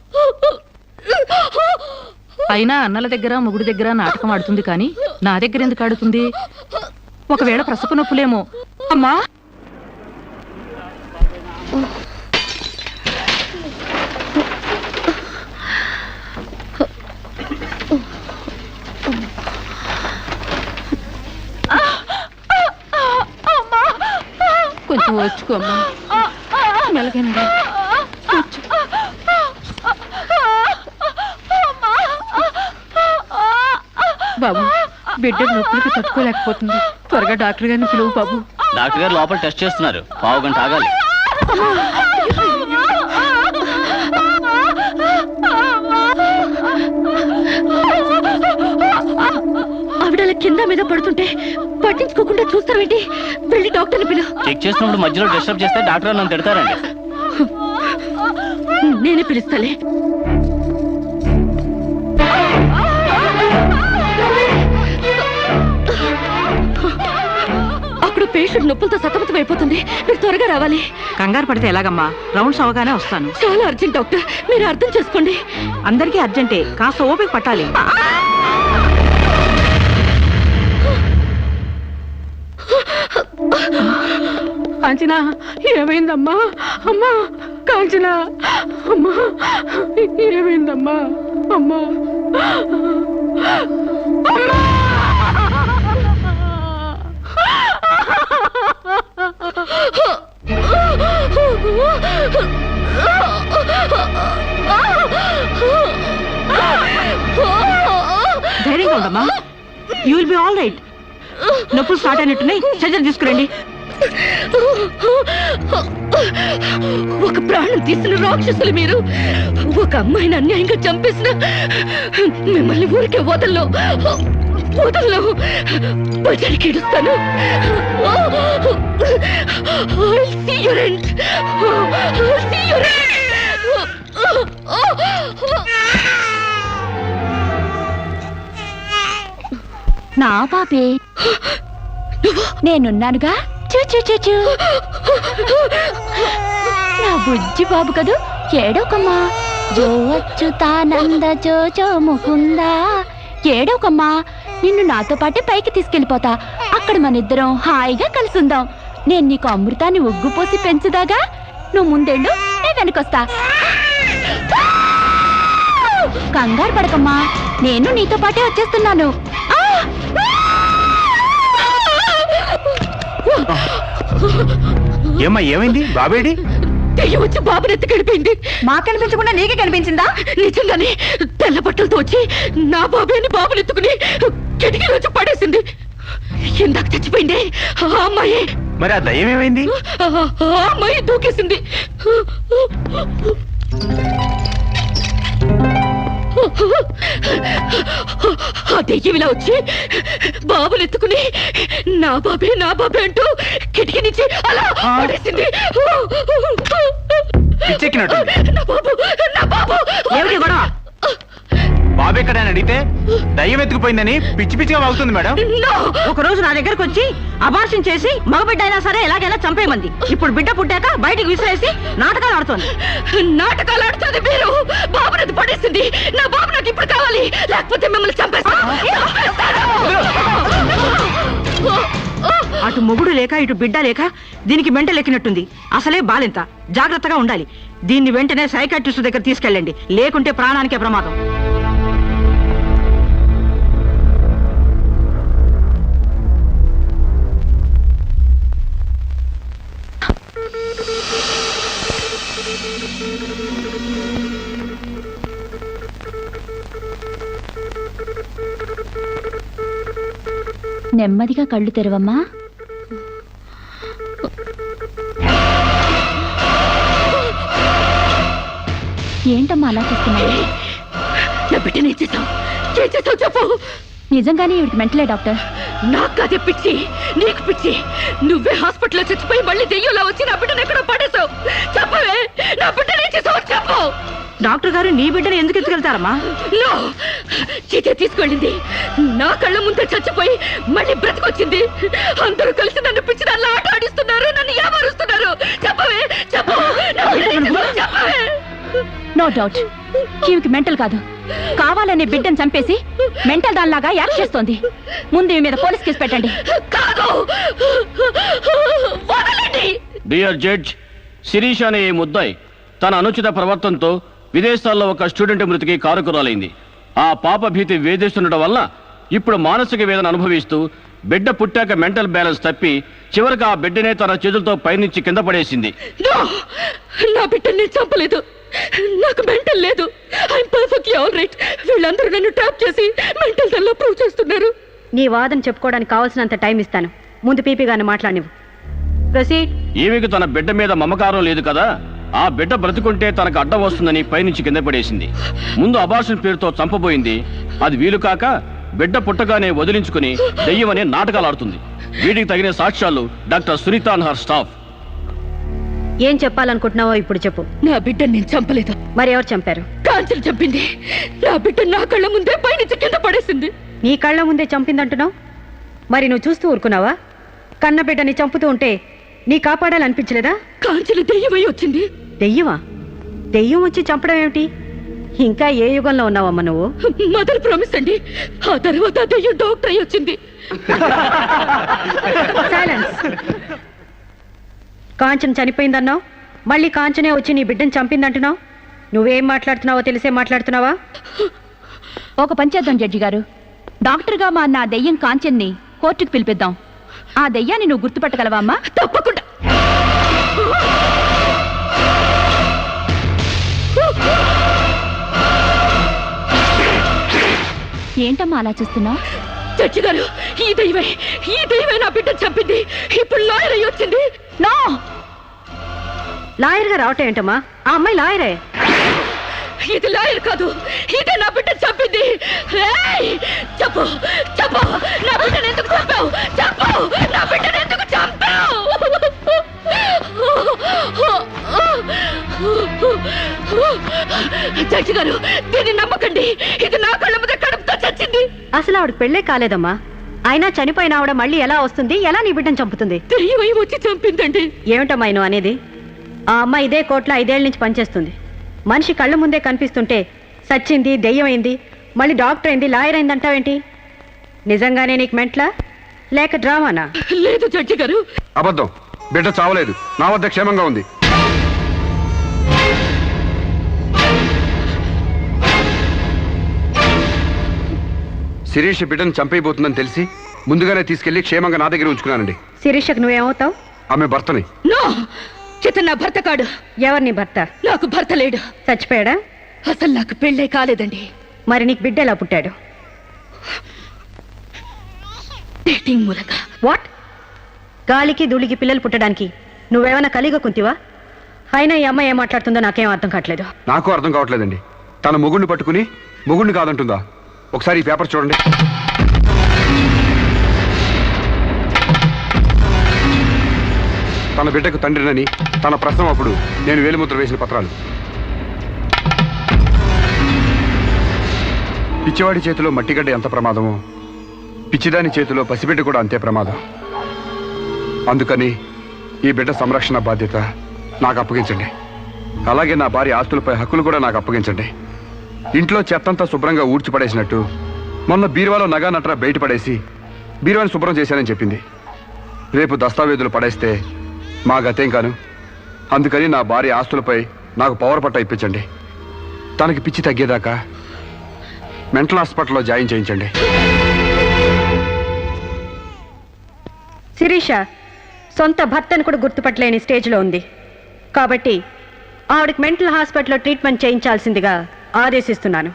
అయినా అన్నల దగ్గర మొగుడి దగ్గర నాటకం ఆడుతుంది కానీ నా దగ్గర ఎందుకు ఆడుతుంది? ఒకవేళ ప్రసవ నొప్పులేమో. అమ్మా, కొంచెం వచ్చుకోమ్మా, మెలగండి. బాబు, బిడ్డ నొప్పులకి తట్టుకోలేకపోతుంది. త్వరగా డాక్టర్ గారిని పిలువు బాబు. డాక్టర్ గారు లోపల టెస్ట్ చేస్తున్నారు. పావు గంట ఆగాలి. మీద పడుతుంటే పట్టించుకోకుండా చూస్తావేంటి? వెళ్ళి డాక్టర్ని పిలు. చెక్ చేసినప్పుడు మధ్యలో డిస్టర్బ్ చేస్తే డాక్టర్ నన్ను తిడతారండి. నేనే పిలుస్తాలే. అక్కడ పేషెంట్ నొప్పులతో సతమతం అయిపోతుంది. మీరు త్వరగా రావాలి. కంగారు పడితే ఎలాగమ్మా? రౌండ్స్ అవగానే వస్తాను. చాలా అర్జెంట్ డాక్టర్, మీరు అర్థం చేసుకోండి. అందరికీ అర్జెంటే, కాస్త ఓపిక పట్టాలి. కాంచనా, ఏమైందమ్మా? అమ్మా కాంచనా, అమ్మా ఏమైందమ్మా? అమ్మా అమ్మా! ధైర్యంగా ఉండమ్మా. You will be all right. నొప్పులు స్టార్ట్ అయినట్టున్నాయి, సర్జరీ తీసుకురండి. ఒక ప్రాణం తీసిన రాక్షసులు మీరు. ఒక అమ్మాయిని అన్యాయంగా చంపేసిన మిమ్మల్ని ఊరికే వదల్లో బజారికి ఇడుస్తాను. నా పాపే, నేనున్నానుగా. చూ నా బుజ్జి బాబు కదూ, ఏడోకమ్మా. జో అచ్యుతానంద జో జో ముకుందా. ఏడోకమ్మా, నిన్ను నాతో పాటే పైకి తీసుకెళ్ళిపోతా. అక్కడ మనిద్దరం హాయిగా కలిసి ఉందాం. నేను నీకు అమృతాన్ని ఒగ్గుపోసి పెంచుదాగా. నువ్వు ముందెళ్ళు, నేను వెనకొస్తా. కంగారు పడకమ్మా, నేను నీతో పాటే వచ్చేస్తున్నాను. ఏమ్మా, ఏమైంది? బాబేడి? దెయ్యం వచ్చి బాబుని ఎత్తి గడిపోయింది. మాకు కనిపించకుండా నీకే కనిపించిందా? నిజంగానే తెల్ల బట్టలతో వచ్చి నా బాబేని బాబుని ఎత్తుకుని కిటికీలో వచ్చి పడేసింది. ఇందాక చచ్చిపోయింది ఆ అమ్మాయి. మరి ఆ దయ్యం ఏమైంది? ఆ అమ్మాయి దూకేసింది. ఆ దెయ్యం ఇలా వచ్చి బాబుని ఎత్తుకుని నా బాబే అంటూ కిటికీ నుంచి అలా పడేసింది. పిచ్చెక్కినట్టుంది. నా బాబు ఏమిటి గొడవ? బాబు ఎక్కడ అని అడిగితే దయ్యం ఎత్తుకుపోయిందని పిచ్చి పిచ్చిగా వాగుతుంది మేడం. ఒక రోజు నా దగ్గరకు వచ్చి అబార్షన్ చేసి మగబిడ్డ అయినా సరే ఎలాగైనా చంపేమంది. ఇప్పుడు బిడ్డ పుట్టాక బయటికి విసిరేసి నాటకాలు ఆడుతోంది. నాటకాలు ఆడుతుంది మీరు. బాబునది పడేసింది. నా బాబు నాకు ఇప్పుడు కావాలి, లేకపోతే మిమ్మల్ని చంపేస్తాను. అటు మొగుడు లేక ఇటు బిడ్డ లేక దీనికి మెంటలెక్కినట్టుంది. అసలే బాలింత, జాగ్రత్తగా ఉండాలి. దీన్ని వెంటనే సైకాట్రిస్ట్ దగ్గర తీసుకెళ్ళండి, లేకుంటే ప్రాణానికే ప్రమాదం. నెమ్మదిగా కళ్ళు తెరవమ్మా. ఏంటమ్మా అలా చేస్తున్నావు? నా బిడ్డని చేసావు చెప్పు. నిజంగానే ఇవిడికి మెంటలే డాక్టర్. నాకు అదే పిచ్చి, నీకు పిచ్చి. నువ్వే హాస్పిటల్లో చచ్చిపోయి మళ్ళీ దెయ్యంలో వచ్చి నా బిడ్డను ఎక్కడో పడేసావు. చెప్పవే, నా బిడ్డనే చేసావు చెప్పు. డాక్టర్ గారు నీ బిడ్డను ఎందుకు ఎత్తుకెళ్తారమ్మా? చీతే తీసుకెళ్ళింది. నా కళ్ళ ముందే చచ్చిపోయి మళ్ళీ బ్రతికొచ్చింది. అందరూ కలిసి నన్ను పిచ్చి దాన్ని ఆట ఆడిస్తున్నారు, నన్ను ఏమారుస్తున్నారు. చెప్పవే చెప్పు. చెప్పవే. నో డౌట్, ఈమెకి మెంటల్ కాదు, కావాలని బిడ్డను చంపేసి మెంటల్ దానిలాగా యాక్ట్ చేస్తోంది. ముందు ఈ మీద పోలీస్ కేసు పెట్టండి. కాదు, వదలండి. డియర్ జడ్జ్, శిరీష్ అనే ఈ ముద్దాయి తన అనుచిత ప్రవర్తనతో విదేశాల్లో ఒక స్టూడెంట్ మృతికి కారకురాలైంది. ఆ పాప భీతి వేధిస్తుండటం వల్ల ఇప్పుడు మానసిక వేదన అనుభవిస్తూ బిడ్డ పుట్టాక మెంటల్ బ్యాలెన్స్ తప్పి చివరికి ఆ బిడ్డనే తన చేతులతో పైనుంచి కింద పడేసింది. నా బిడ్డని నేను చంపలేదు, నాకు మెంటల్ లేదు. I'm perfectly all right. వీళ్ళందరూ నన్ను ట్రాప్ చేసి మెంటల్ దానిలో ప్రూవ్ చేస్తున్నారు. నీ వాదన చెప్పుకోవడానికి కావాల్సినంత టైం ఇస్తాను. ముందు పీపీ గారిని మాట్లాడినివ్వు. ప్రొసీడ్. ఈమెకు తన బిడ్డ మీద మమకారం లేదు కదా, ఆ బిడ్డ బ్రతుకుంటే తనకు అడ్డం వస్తుందని పైనుంచి కింద పడేసింది. ముందు అబార్షన్ పేరుతో చంపబోయింది. అది వీలు కాక బిడ్డ పుట్టగానే వదిలించుకుని దెయ్యమనే నాటకాలు ఆడుతుంది. వీటికి తగిన సాక్ష్యాలు doctor Sunitha and her staff. ఏం చెప్పాలనుకుంటున్నావో ఇప్పుడు చెప్పు. నా బిడ్డని నేను చంపలేదు. మరి ఎవరు చంపారు? కాంచెలు చంపింది. నా బిడ్డ నా కళ్ళ ముందే పైనుంచి కింద పడేసింది. నీ కళ్ళ ముందే చంపిందంటున్నావు, మరి నువ్వు చూస్తూ ఊరుకున్నావా? కన్న బిడ్డని చంపుతూ ఉంటే నీ కాపాడాలనిపించలేదా? కాంచెలు దెయ్యమై వచ్చింది. దెయ్యమా? దెయ్యం వచ్చి చంపడం ఏమిటి? ఇంకా ఏ యుగంలో ఉన్నావమ్మా నువ్వు? మదర్ ప్రామిస్ అండి. ఆ తర్వాత ఆ దెయ్యం డాక్టర్ అయి వచ్చింది. సైలెన్స్. కాంచన చనిపోయిందన్నావు, మళ్ళీ కాంచనే వచ్చి నీ బిడ్డను చంపిందంటున్నావు. నువ్వేం మాట్లాడుతున్నావో తెలిసే మాట్లాడుతున్నావా? ఒక పని చేద్దాం జడ్జి గారు, డాక్టర్గా మా నా దెయ్యం కాంచెన్ని కోర్టుకు పిలిపిద్దాం. ఆ దెయ్యాన్ని నువ్వు గుర్తుపట్టగలవా అమ్మా? తప్పకుండా. ఏంటమ్మా అలా చూస్తున్నావు? జడ్జి గారు, ఈ దైవే నా బిడ్డ చంపింది. ఇప్పుడు లాయర్ అయి వచ్చింది. నో, లాయర్గా రావటం ఏంటమ్మా? ఆ అమ్మాయి లాయరే. ఇది లాయర్ కాదు, ఇదే నా బిడ్డ చంపింది. ఏయ్, చెప్పు చెప్పు, నా బిడ్డను ఎందుకు చంపావు? చెప్పు, నా బిడ్డను ఎందుకు చంపావు? జడ్జి గారు, దీన్ని నమ్మకండి. ఇది నా కళ్ళ మీద కడుపుతో చచ్చింది. అసలు ఆవిడ పెళ్ళే కాలేదమ్మా. అయినా చనిపోయిన ఆవిడ మళ్ళీ ఎలా వస్తుంది? ఎలా నీ బిడ్డను చంపుతుంది? దెయ్యమై వచ్చి చంపిందండి. ఏమిటమ్మా నువ్వు అనేది? ఆ అమ్మాయి ఇదే కోర్టులో 5 ఏళ్ల నుంచి పనిచేస్తుంది. మనిషి కళ్ళ ముందే కనిపిస్తుంటే సచ్చింది, దెయ్యమైంది, మళ్ళీ డాక్టర్ అయింది, లాయర్ అయింది అంటావేంటి? నిజంగానే నీకు మెంట్లా లేక డ్రామానా? లేదు జడ్జి గారు, అబద్ధం. బిడ్డ చావలేదు, నా వద్ద క్షేమంగా ఉంది. శిరీష్ బిడ్డను చంపైపోతుందని తెలిసి ముందుగానే తీసుకెళ్లి క్షేమంగా నా దగ్గర ఉంచుకున్నానండి. శిరీషకు నువ్వేమవుతావు? ఆమె భర్తని. నో, చితన్ నా భర్త కాడు. ఎవరు నీ భర్త? నాకు భర్త లేడు. చచ్చిపోయాడా? అసలు నాకు పెళ్ళే కాలేదండి. మరి నీకు బిడ్డ ఎలా పుట్టాడు? డేటింగ్ మూలంగా. వాట్? గాలికి ధూళికి పిల్లలు పుట్టడానికి నువ్వేమైనా కలిగ కుంతివా? అయినా ఈ అమ్మాయి ఏం మాట్లాడుతుందో నాకేం అర్థం కావట్లేదు. నాకు అర్థం కావట్లేదండి. తన మొగుడిని పట్టుకుని మొగుడిని కాదంటుందా? ఒకసారి ఈ పేపర్ చూడండి. తన బిడ్డకు తండ్రినని తన ప్రశ్న అప్పుడు నేను వేలిముద్ర వేసిన పత్రాలు. పిచ్చివాడి చేతిలో మట్టిగడ్డ ఎంత ప్రమాదమో పిచ్చిదాని చేతిలో పసిబిడ్డ కూడా అంతే ప్రమాదం. అందుకని ఈ బిడ్డ సంరక్షణ బాధ్యత నాకు అప్పగించండి. అలాగే నా భార్య ఆస్తులపై హక్కులు కూడా నాకు అప్పగించండి. ఇంట్లో చెత్తంతా శుభ్రంగా ఊడ్చిపడేసినట్టు మొన్న బీరువాలో నగా నట్రా బయట పడేసి బీరువాని శుభ్రం చేశానని చెప్పింది. రేపు దస్తావేజులు పడేస్తే మా గతేం కాను. అందుకని నా భార్య ఆస్తులపై నాకు పవర్ పట్ట ఇప్పించండి. తనకి పిచ్చి తగ్గేదాకా మెంటల్ హాస్పిటల్లో జాయిన్ చేయించండి. శిరీష సొంత భర్తను కూడా గుర్తుపట్టలేని స్టేజ్లో ఉంది. కాబట్టి ఆవిడకి మెంటల్ హాస్పిటల్లో ట్రీట్మెంట్ చేయించాల్సిందిగా ఆదేశిస్తున్నాను.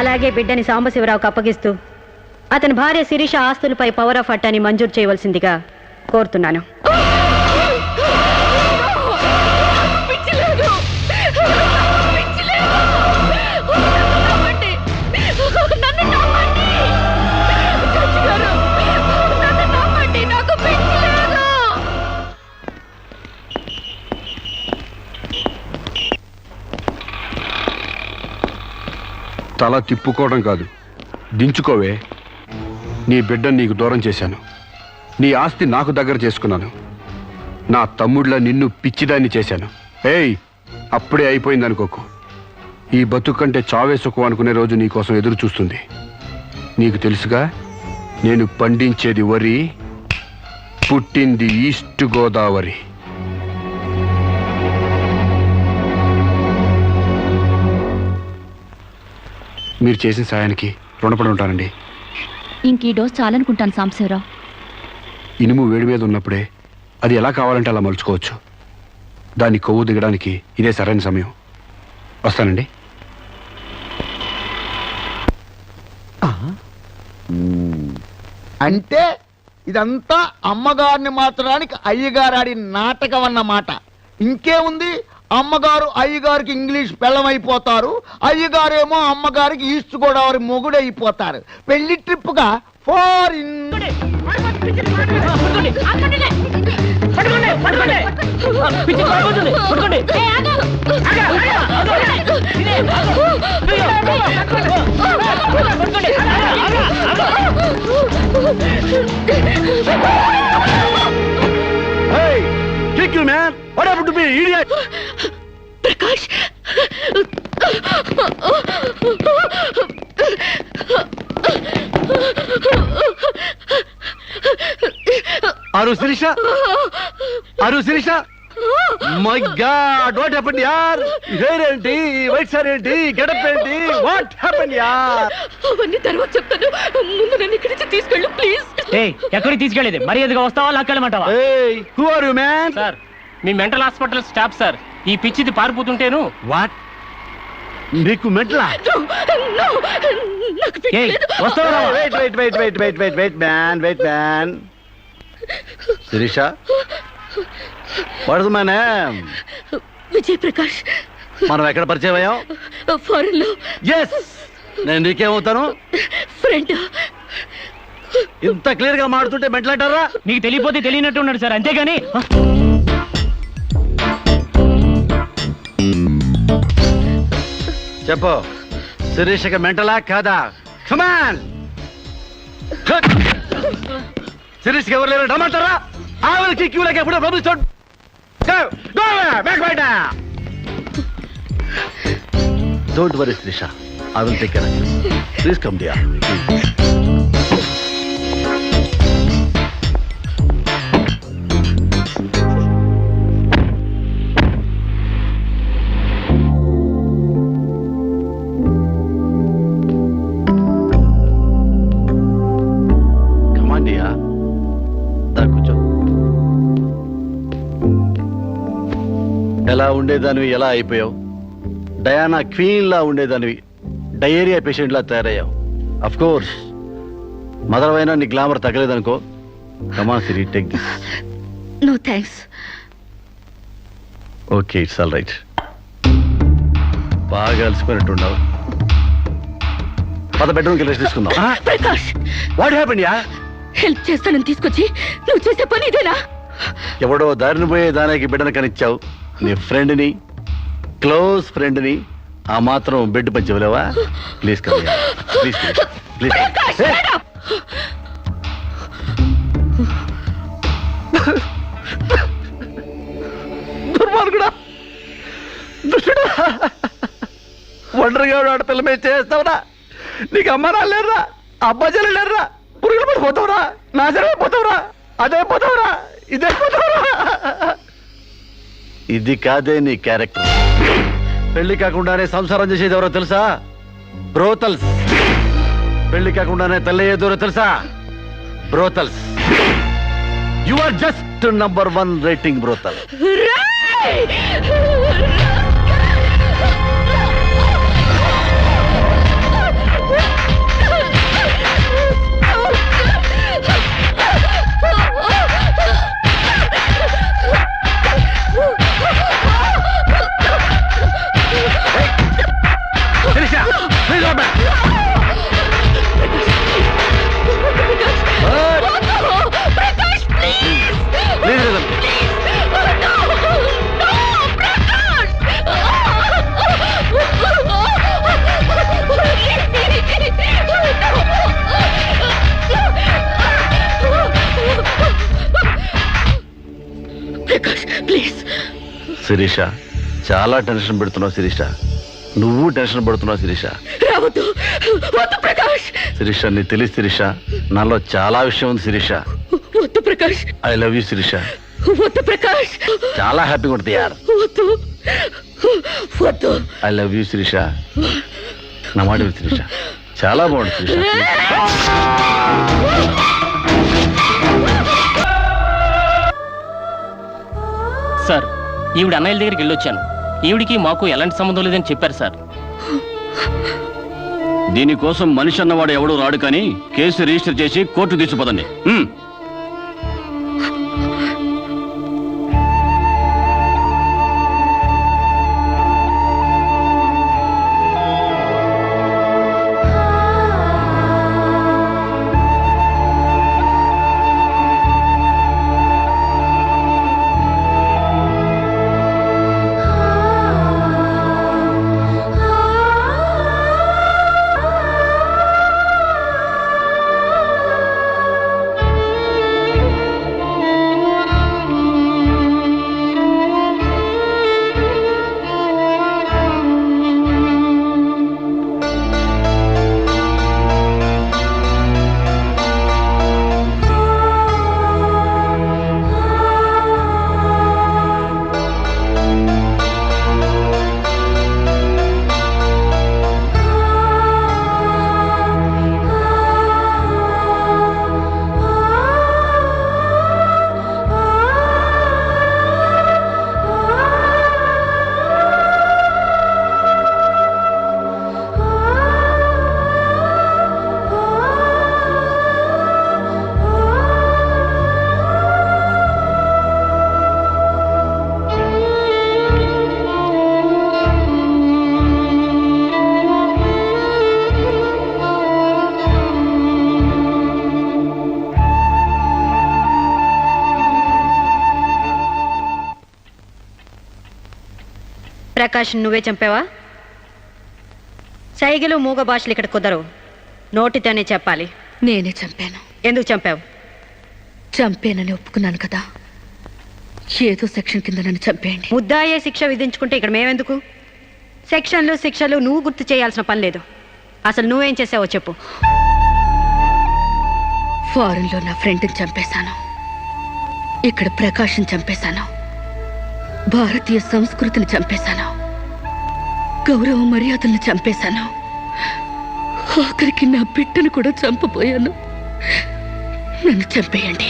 అలాగే బిడ్డని సాంబశివరావుకు అప్పగిస్తూ అతని భార్య శిరీష ఆస్తులపై పవర్ ఆఫ్ అట్టాని మంజూరు చేయవలసిందిగా కోరుతున్నాను. తల తిప్పుకోవడం కాదు, దించుకోవే. నీ బిడ్డను నీకు దూరం చేశాను. నీ ఆస్తి నాకు దగ్గర చేసుకున్నాను. నా తమ్ముళ్ళ నిన్ను పిచ్చిదాన్ని చేశాను. ఏయ్, అప్పుడే అయిపోయింది అనుకోకు. ఈ బతుకంటే చావే సుఖం అనుకునే రోజు నీకోసం ఎదురు చూస్తుంది. నీకు తెలుసుగా, నేను పండించేది వరి, పుట్టింది ఈస్ట్ గోదావరి. మీరు చేసిన సాయానికి రుణపడి ఉంటానండి. ఇంక ఈ డోస్ చాలనుకుంటాను సాంబశివరావు. ఇనుము వేడి మీద ఉన్నప్పుడే అది ఎలా కావాలంటే అలా మలుచుకోవచ్చు. దాన్ని కొవ్వు దిగడానికి ఇదే సరైన సమయం. వస్తానండి. అంటే ఇదంతా అమ్మగారిని మార్చడానికి అయ్యగారు ఆడి నాటకం అన్నమాట. ఇంకేముంది, అమ్మగారు అయ్యగారికి ఇంగ్లీష్ పెళ్ళమైపోతారు, అయ్యగారేమో అమ్మగారికి ఈస్ట్ గోదావరి మొగుడైపోతారు. పెళ్లి ట్రిప్ గా foreign. Kick you, man! What happened to me, idiot? Prakash Aru Sirisha? Aru Sirisha? My God, what happened, yaar? Hair enti, white saree enti, get up enti, what happened, yaar? అవన్నీ తర్వాత చెప్తాను. ముందు నన్ను ఇక్కడి నుంచి తీసుకెళ్ళు ప్లీజ్. ఎక్కడికి తీసుకెళ్ళేది మర్యాదగా వస్తావా లాక్కెళ్ళమంటావా? Hey, who are you, man? Sir me mental hospital staff sir. ఈ పిచ్చిది పారిపోతుంటేను. What? నీకు మెంటలా? No, నాకు పిచ్చలేదు. వస్తావా? Wait, man. Sirisha? What is my name? Vijay Prakash. మనం ఎక్కడ పరిచయం అయ్యాం? ఫారెన్ లో. Yes! నేను నీకేమవుతాను? ఫ్రెండ్. ఇంత క్లియర్ గా మాడుతుంటే మెంటలంటారా? నీకు తెలియపోతే తెలియనట్టు ఉన్నాడు సార్, అంతేగాని. చెప్పు, శిరీషకి మెంటలా కాదా? కమాన్! శిరీష్కి ఎవరు లేరు రమ్మంటారా? ఆవిడకి క్యూలకి ఎప్పుడో పంపిస్తాడు. Don't worry Sirisha, I will take care of you. Please come dear. ఎలా ఉండేదానివి ఎలా అయిపోయావు? డయానా క్వీన్ లా ఉండేదానివి డయేరియా పేషెంట్ లా తయారయ్యావు. అఫ్ కోర్స్ మదర్ అయినా నీ గ్లామర్ తగ్గలేదనుకో. Come on Siri, take this. No thanks. Okay, it's all right. బాగా అలసిపోయినట్టున్నావు. పద బెడ్రూమ్కి రెస్ట్ తీసుకుందాం. ప్రకాష్, వాట్ హ్యాపెండ్ యా? హెల్ప్ చేస్తానని తీసుకొచ్చి నువ్వు చేసే పని ఇదేనా? ఎవడో దారిని పోయే దానికి బిడ్డను కనిచ్చావు. నీ ఫ్రెండ్ని, క్లోజ్ ఫ్రెండ్ని ఆ మాత్రం బెడ్ పంచవలేవా? Please come, please please. దుర్మార్గుడా, దుష్టుడా, ఒంటరిగా ఆడపిల్ల మీద చేస్తావురా? నీకు అమ్మ రాలేరురా, అబ్బాజీలు లేరురా, పురుగులు పడిపోతావురా, నాశనమైపోతావురా, అదే పోతావురా, ఇదే పోతావురా. ఇది కాదే నీ క్యారెక్టర్. పెళ్లి కాకుండానే సంసారం చేసేది ఎవరో తెలుసా? బ్రోతల్స్. పెళ్లి కాకుండానే తల్లయ్యేదెవరో తెలుసా? Brothels. You are just number 1 rating brothel. Sirisha, చాలా టెన్షన్ పెడుతున్నావు శిరీష. నువ్వు టెన్షన్ పడుతున్నావు శిరీష. శిరీష, నీకు తెలియదు శిరీష, నాలో చాలా విషయం ఉంది Sirisha. I love you Sirisha. చాలా హ్యాపీగా ఉంటుంది యార్. I love you Sirisha. నా మాట శిరీష, చాలా బాగుంటుంది శిరీష. సార్, ఈవిడ అన్నయ్యల దగ్గరికి వెళ్ళొచ్చాను. ఈవిడికి మాకు ఎలాంటి సంబంధం లేదని చెప్పారు సార్. దీనికోసం మనిషి అన్నవాడు ఎవడూ రాడు, కానీ కేసు రిజిస్టర్ చేసి కోర్టు తీసుకుపోదండి. ప్రకాష్ నువ్వే చంపావా? సైగలు మూగ భాషలు ఇక్కడ కుదరవు, నోటితోనే చెప్పాలి. నేనే చంపాను. ఎందుకు చంపావు? చంపేనని ఒప్పుకున్నాను కదా, ఏదో సెక్షన్ కింద నన్ను చంపేయండి. ముద్దాయే శిక్ష విధించుకుంటే ఇక్కడ మేమెందుకు? సెక్షన్లు శిక్షలు నువ్వు గుర్తు చేయాల్సిన పని లేదు. అసలు నువ్వేం చేసావో చెప్పు. ఫారెన్లో నా ఫ్రెండ్ని చంపేశాను, ఇక్కడ ప్రకాశం చంపేశాను, భారతీయ సంస్కృతిని చంపేశాను, గౌరవ మర్యాదలను చంపేశాను, ఆఖరికి నా బిడ్డను కూడా చంపబోయాను. నన్ను చంపేయండి,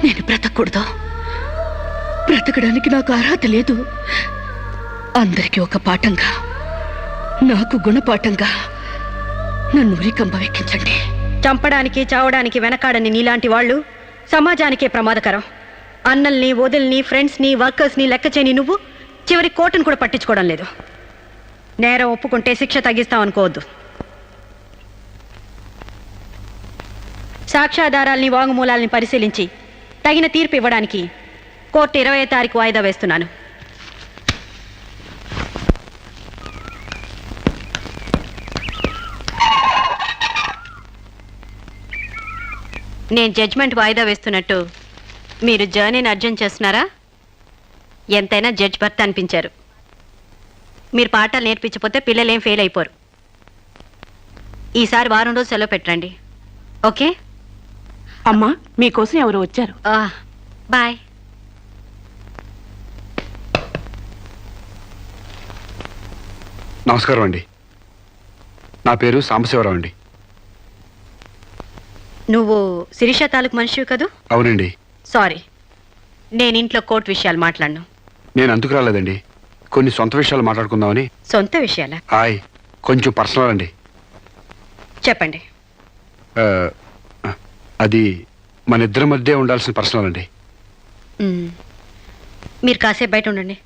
నేను బ్రతకూడదు. బ్రతకడానికి నాకు అర్హత లేదు. అందరికీ ఒక పాఠంగా, నాకు గుణపాఠంగా నన్ను ఉరికంబం ఎక్కించండి. చంపడానికి చావడానికి వెనకాడని నీలాంటి వాళ్ళు సమాజానికే ప్రమాదకరం. అన్నల్ని, వదిల్ని, ఫ్రెండ్స్ని, వర్కర్స్ని లెక్క చేయని నువ్వు చివరి కోర్టును కూడా పట్టించుకోవడం లేదు. నేరం ఒప్పుకుంటే శిక్ష తగ్గిస్తామనుకోవద్దు. సాక్ష్యాధారాల్ని, వాంగ్మూలాల్ని పరిశీలించి తగిన తీర్పు ఇవ్వడానికి కోర్టు 20వ తారీఖు వాయిదా వేస్తున్నాను. నేను జడ్జ్మెంట్ వాయిదా వేస్తున్నట్టు మీరు జర్నీని అర్జెంట్ చేస్తున్నారా? ఎంతైనా జడ్జ్ భర్త అనిపించారు. మీరు పాఠాలు నేర్పించకపోతే పిల్లలేం ఫెయిల్ అయిపోరు. ఈసారి వారం రోజు సెలవు పెట్టండి, ఓకే? అమ్మా, మీకోసం ఎవరు వచ్చారు. బాయ్. నమస్కారం అండి, నా పేరు సాంబశివరావు అండి. నువ్వు శిరీష తాలూకు మనిషివి కదూ? అవునండి. సారీ, నేను ఇంట్లో కోర్టు విషయాలు మాట్లాడను. నేను అందుకు రాలేదండి, కొన్ని సొంత విషయాలు మాట్లాడుకుందామని. సొంత విషయాలా? హాయ్, కొంచెం పర్సనల్ అండి. చెప్పండి. అది మన ఇద్దరి మధ్య ఉండాల్సిన పర్సనల్ అండి. మీరు కాసేపు బయట ఉండండి.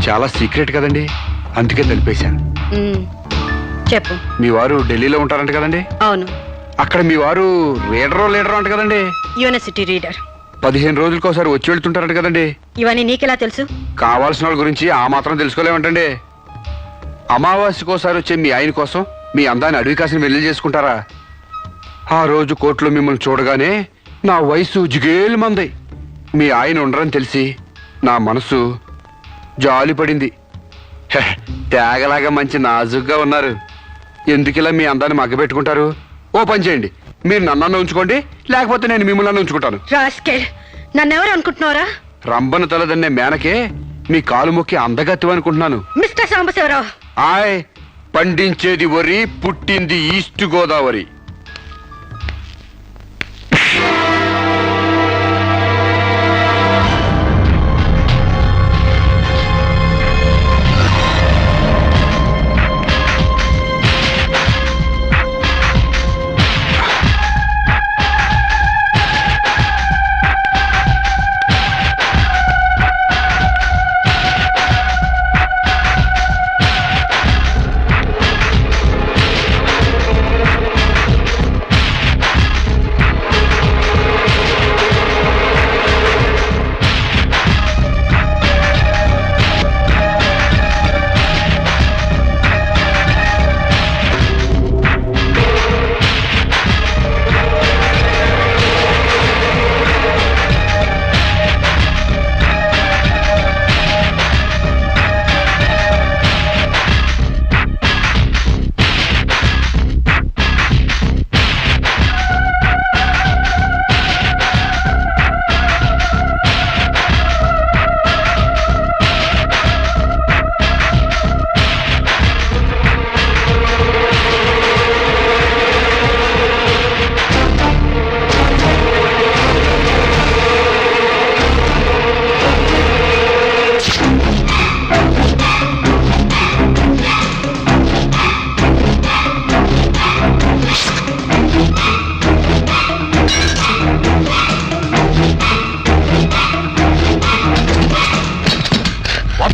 చాలా సీక్రెట్ కదండి, అందుకే తెలిపేశాను. చెప్పు. మీ వారు ఢిల్లీలో ఉంటారంట కదండి? అవును. అక్కడ మీ వారు లీడరో అంట కదండి? University reader. 15 రోజులకోసారి వచ్చి వెళ్తుంటారంట కదండి? ఇవన్నీ నీకెలా తెలుసు? కావాల్సిన వాళ్ళ గురించి ఆ మాత్రం తెలుసుకోలేమంటండి. అమావాస్యకోసారి వచ్చే మీ ఆయన కోసం మీ అందాన్ని అడవి కాసిన వెళ్ళి చేసుకుంటారా? ఆ రోజు కోర్టులో మిమ్మల్ని చూడగానే నా వయసు జిగేలు మంది. మీ ఆయన ఉండరని తెలిసి నా మనసు జాలి పడింది. తేగలాగా మంచి నాజుగ్గా ఉన్నారు. ఎందుకిలా మీ అందాన్ని మగ్గబెట్టుకుంటారు? ఓ పని చేయండి, మీరు నన్ను ఉంచుకోండి, లేకపోతే నేను మిమ్మల్ని ఉంచుకుంటాను. నన్నెవరు అనుకుంటున్నారా? రంబను తలదన్నే మేనకే మీ కాలు మొక్కి అందగత్తి అనుకుంటున్నాను. మిస్టర్ సాంబశివరావు, ఆయ్, పండించేది వరి, పుట్టింది ఈస్ట్ గోదావరి.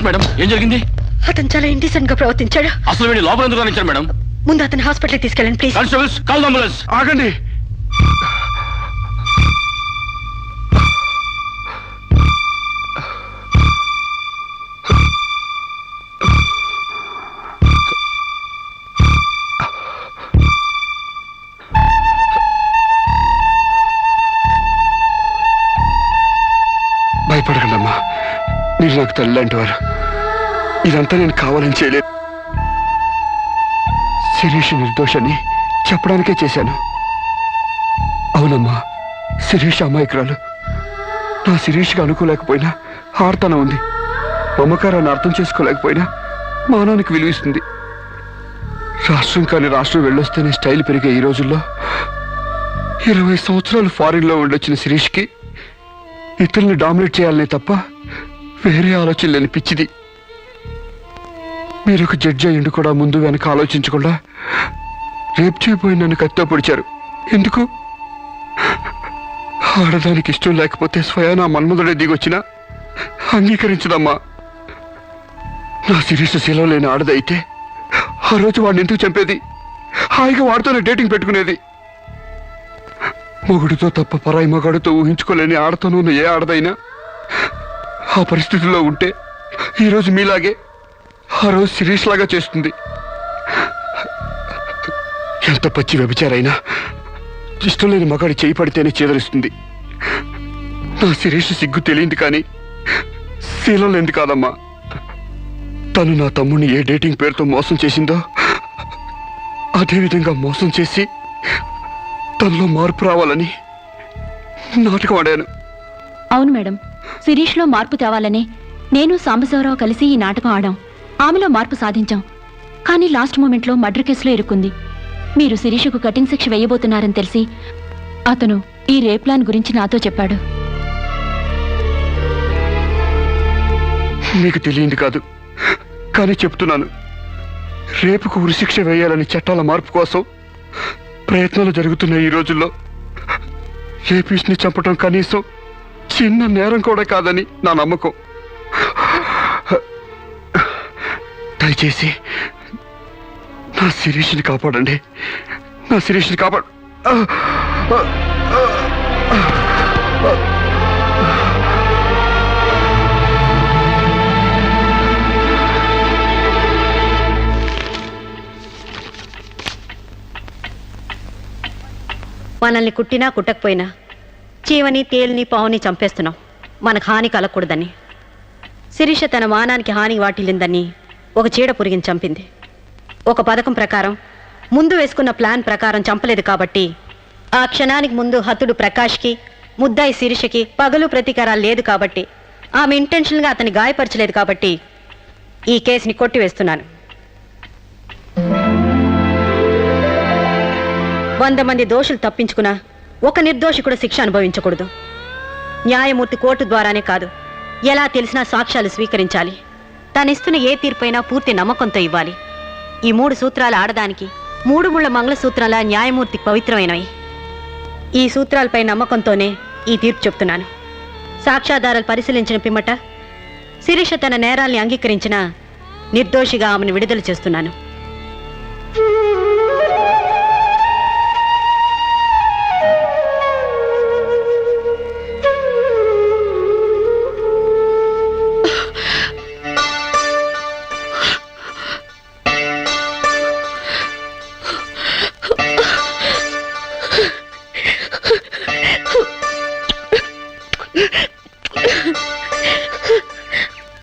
మేడం, ఏం జరిగింది? అతను చాలా ఇండిసెంట్ గా ప్రవర్తించాడు. అసలు వీడి లోపల ఎందుకు రానిచ్చారు మేడం? ముందు అతను హాస్పిటల్కి తీసుకెళ్ళండి ప్లీజ్. Constables call ambulance. ఆగండి. భయపడకండమ్మా, మీరు నాకు తల్లి లాంటి వారు. ఇదంతా నేను కావాలని చేయలేదు. శిరీష్ నిర్దోషని చెప్పడానికే చేశాను. అవునమ్మా, శిరీష్ అమాయకురాలు. నా శిరీష్కి అనుకోలేకపోయినా ఆర్తన ఉంది. మమకారాన్ని అర్థం చేసుకోలేకపోయినా మానవానికి విలువిస్తుంది. రాష్ట్రం కాని రాష్ట్రం వెళ్ళొస్తేనే స్టైల్ పెరిగే ఈ రోజుల్లో 20 సంవత్సరాలు ఫారిన్లో ఉండొచ్చిన శిరీష్కి ఇతరుల్ని డామినేట్ చేయాలనే తప్ప వేరే ఆలోచన లేని పిచ్చిది. మీరు ఒక జడ్జి అయ్యిండు కూడా ముందు వెనక ఆలోచించకుండా రేపు చేయబోయి నన్ను కత్తితో పొడిచారు. ఎందుకు? ఆడదానికి ఇష్టం లేకపోతే స్వయానా మన్మధుడే దిగొచ్చినా అంగీకరించదమ్మా. నా శిరీష శీలం లేని ఆడదైతే ఆ రోజు వాడిని ఎందుకు చంపేది? హాయిగా వాడితోనే డేటింగ్ పెట్టుకునేది. మొగుడితో తప్ప పరాయి మగాడితో ఊహించుకోలేని ఆడతోనూ ఏ ఆడదైనా ఆ పరిస్థితుల్లో ఉంటే ఈరోజు మీలాగే ఆ రోజు శిరీష్ లాగా చేస్తుంది. ఎంత పచ్చి వ్యభిచారైనా ఇష్టం లేని మగాడి చేయి పడితేనే చేదరిస్తుంది. నా శిరీష్ సిగ్గు తెలియంది కానీ శీలం లేనిది కాదమ్మా. తను నా తమ్ముడిని ఏ డేటింగ్ పేరుతో మోసం చేసిందో అదేవిధంగా మోసం చేసి తనలో మార్పు రావాలని నాటకం ఆడాను. అవును మేడం, శిరీష్లో మార్పు తేవాలని నేను సాంబశివరావు కలిసి ఈ నాటకం ఆడాం. ఆమెలో మార్పు సాధించాం. కానీ లాస్ట్ మూమెంట్లో మర్డర్ కేసులో ఇరుక్కుంది. మీరు శిరీషకు కటింగ్ శిక్ష వేయబోతున్నారని తెలిసి అతను ఈ రేప్ ప్లాన్ గురించి నాతో చెప్పాడు. మీకు తెలియంది కాదు, కానీ చెప్తున్నాను. రేపుకు ఉరిశిక్ష వేయాలని చట్టాల మార్పు కోసం ప్రయత్నాలు జరుగుతున్న ఈ రోజుల్లో రేపిస్ని చంపటం కనీసం చిన్న నేరం కూడా కాదని నా నమ్మకం. దయచేసి నా శిరీష్ని కాపాడండి. నా శిరీష్ని కాపాడు. మనల్ని కుట్టినా కుట్టకపోయినా చీవని తేలిని పావుని చంపేస్తున్నాం మనకు హాని కలగకూడదని. శిరీష తన మానానికి హాని వాటిల్లిందని ఒక చీడ పురిగిని చంపింది. ఒక పథకం ప్రకారం ముందు వేసుకున్న ప్లాన్ ప్రకారం చంపలేదు కాబట్టి ఆ క్షణానికి ముందు హతుడు ప్రకాష్కి ముద్దాయి శిరీషకి పగలు ప్రతీకారాలు లేదు కాబట్టి ఆమె ఇంటెన్షన్గా అతన్ని గాయపరచలేదు కాబట్టి ఈ కేసుని కొట్టివేస్తున్నాను. 100 మంది దోషులు తప్పించుకున్నా ఒక నిర్దోషి కూడా శిక్ష అనుభవించకూడదు. న్యాయమూర్తి కోర్టు ద్వారానే కాదు, ఎలా తెలిసినా సాక్ష్యాలు స్వీకరించాలి. తనిస్తున్న ఏ తీర్పైనా పూర్తి నమ్మకంతో ఇవ్వాలి. ఈ 3 సూత్రాలు ఆడదానికి 3 ముళ్ళ మంగళసూత్రాల న్యాయమూర్తికి పవిత్రమైనవి. ఈ సూత్రాలపై నమ్మకంతోనే ఈ తీర్పు చెప్తున్నాను. సాక్ష్యాధారాలు పరిశీలించిన పిమ్మట శిరీష తన నేరాల్ని అంగీకరించిన నిర్దోషిగా ఆమెను విడుదల చేస్తున్నాను.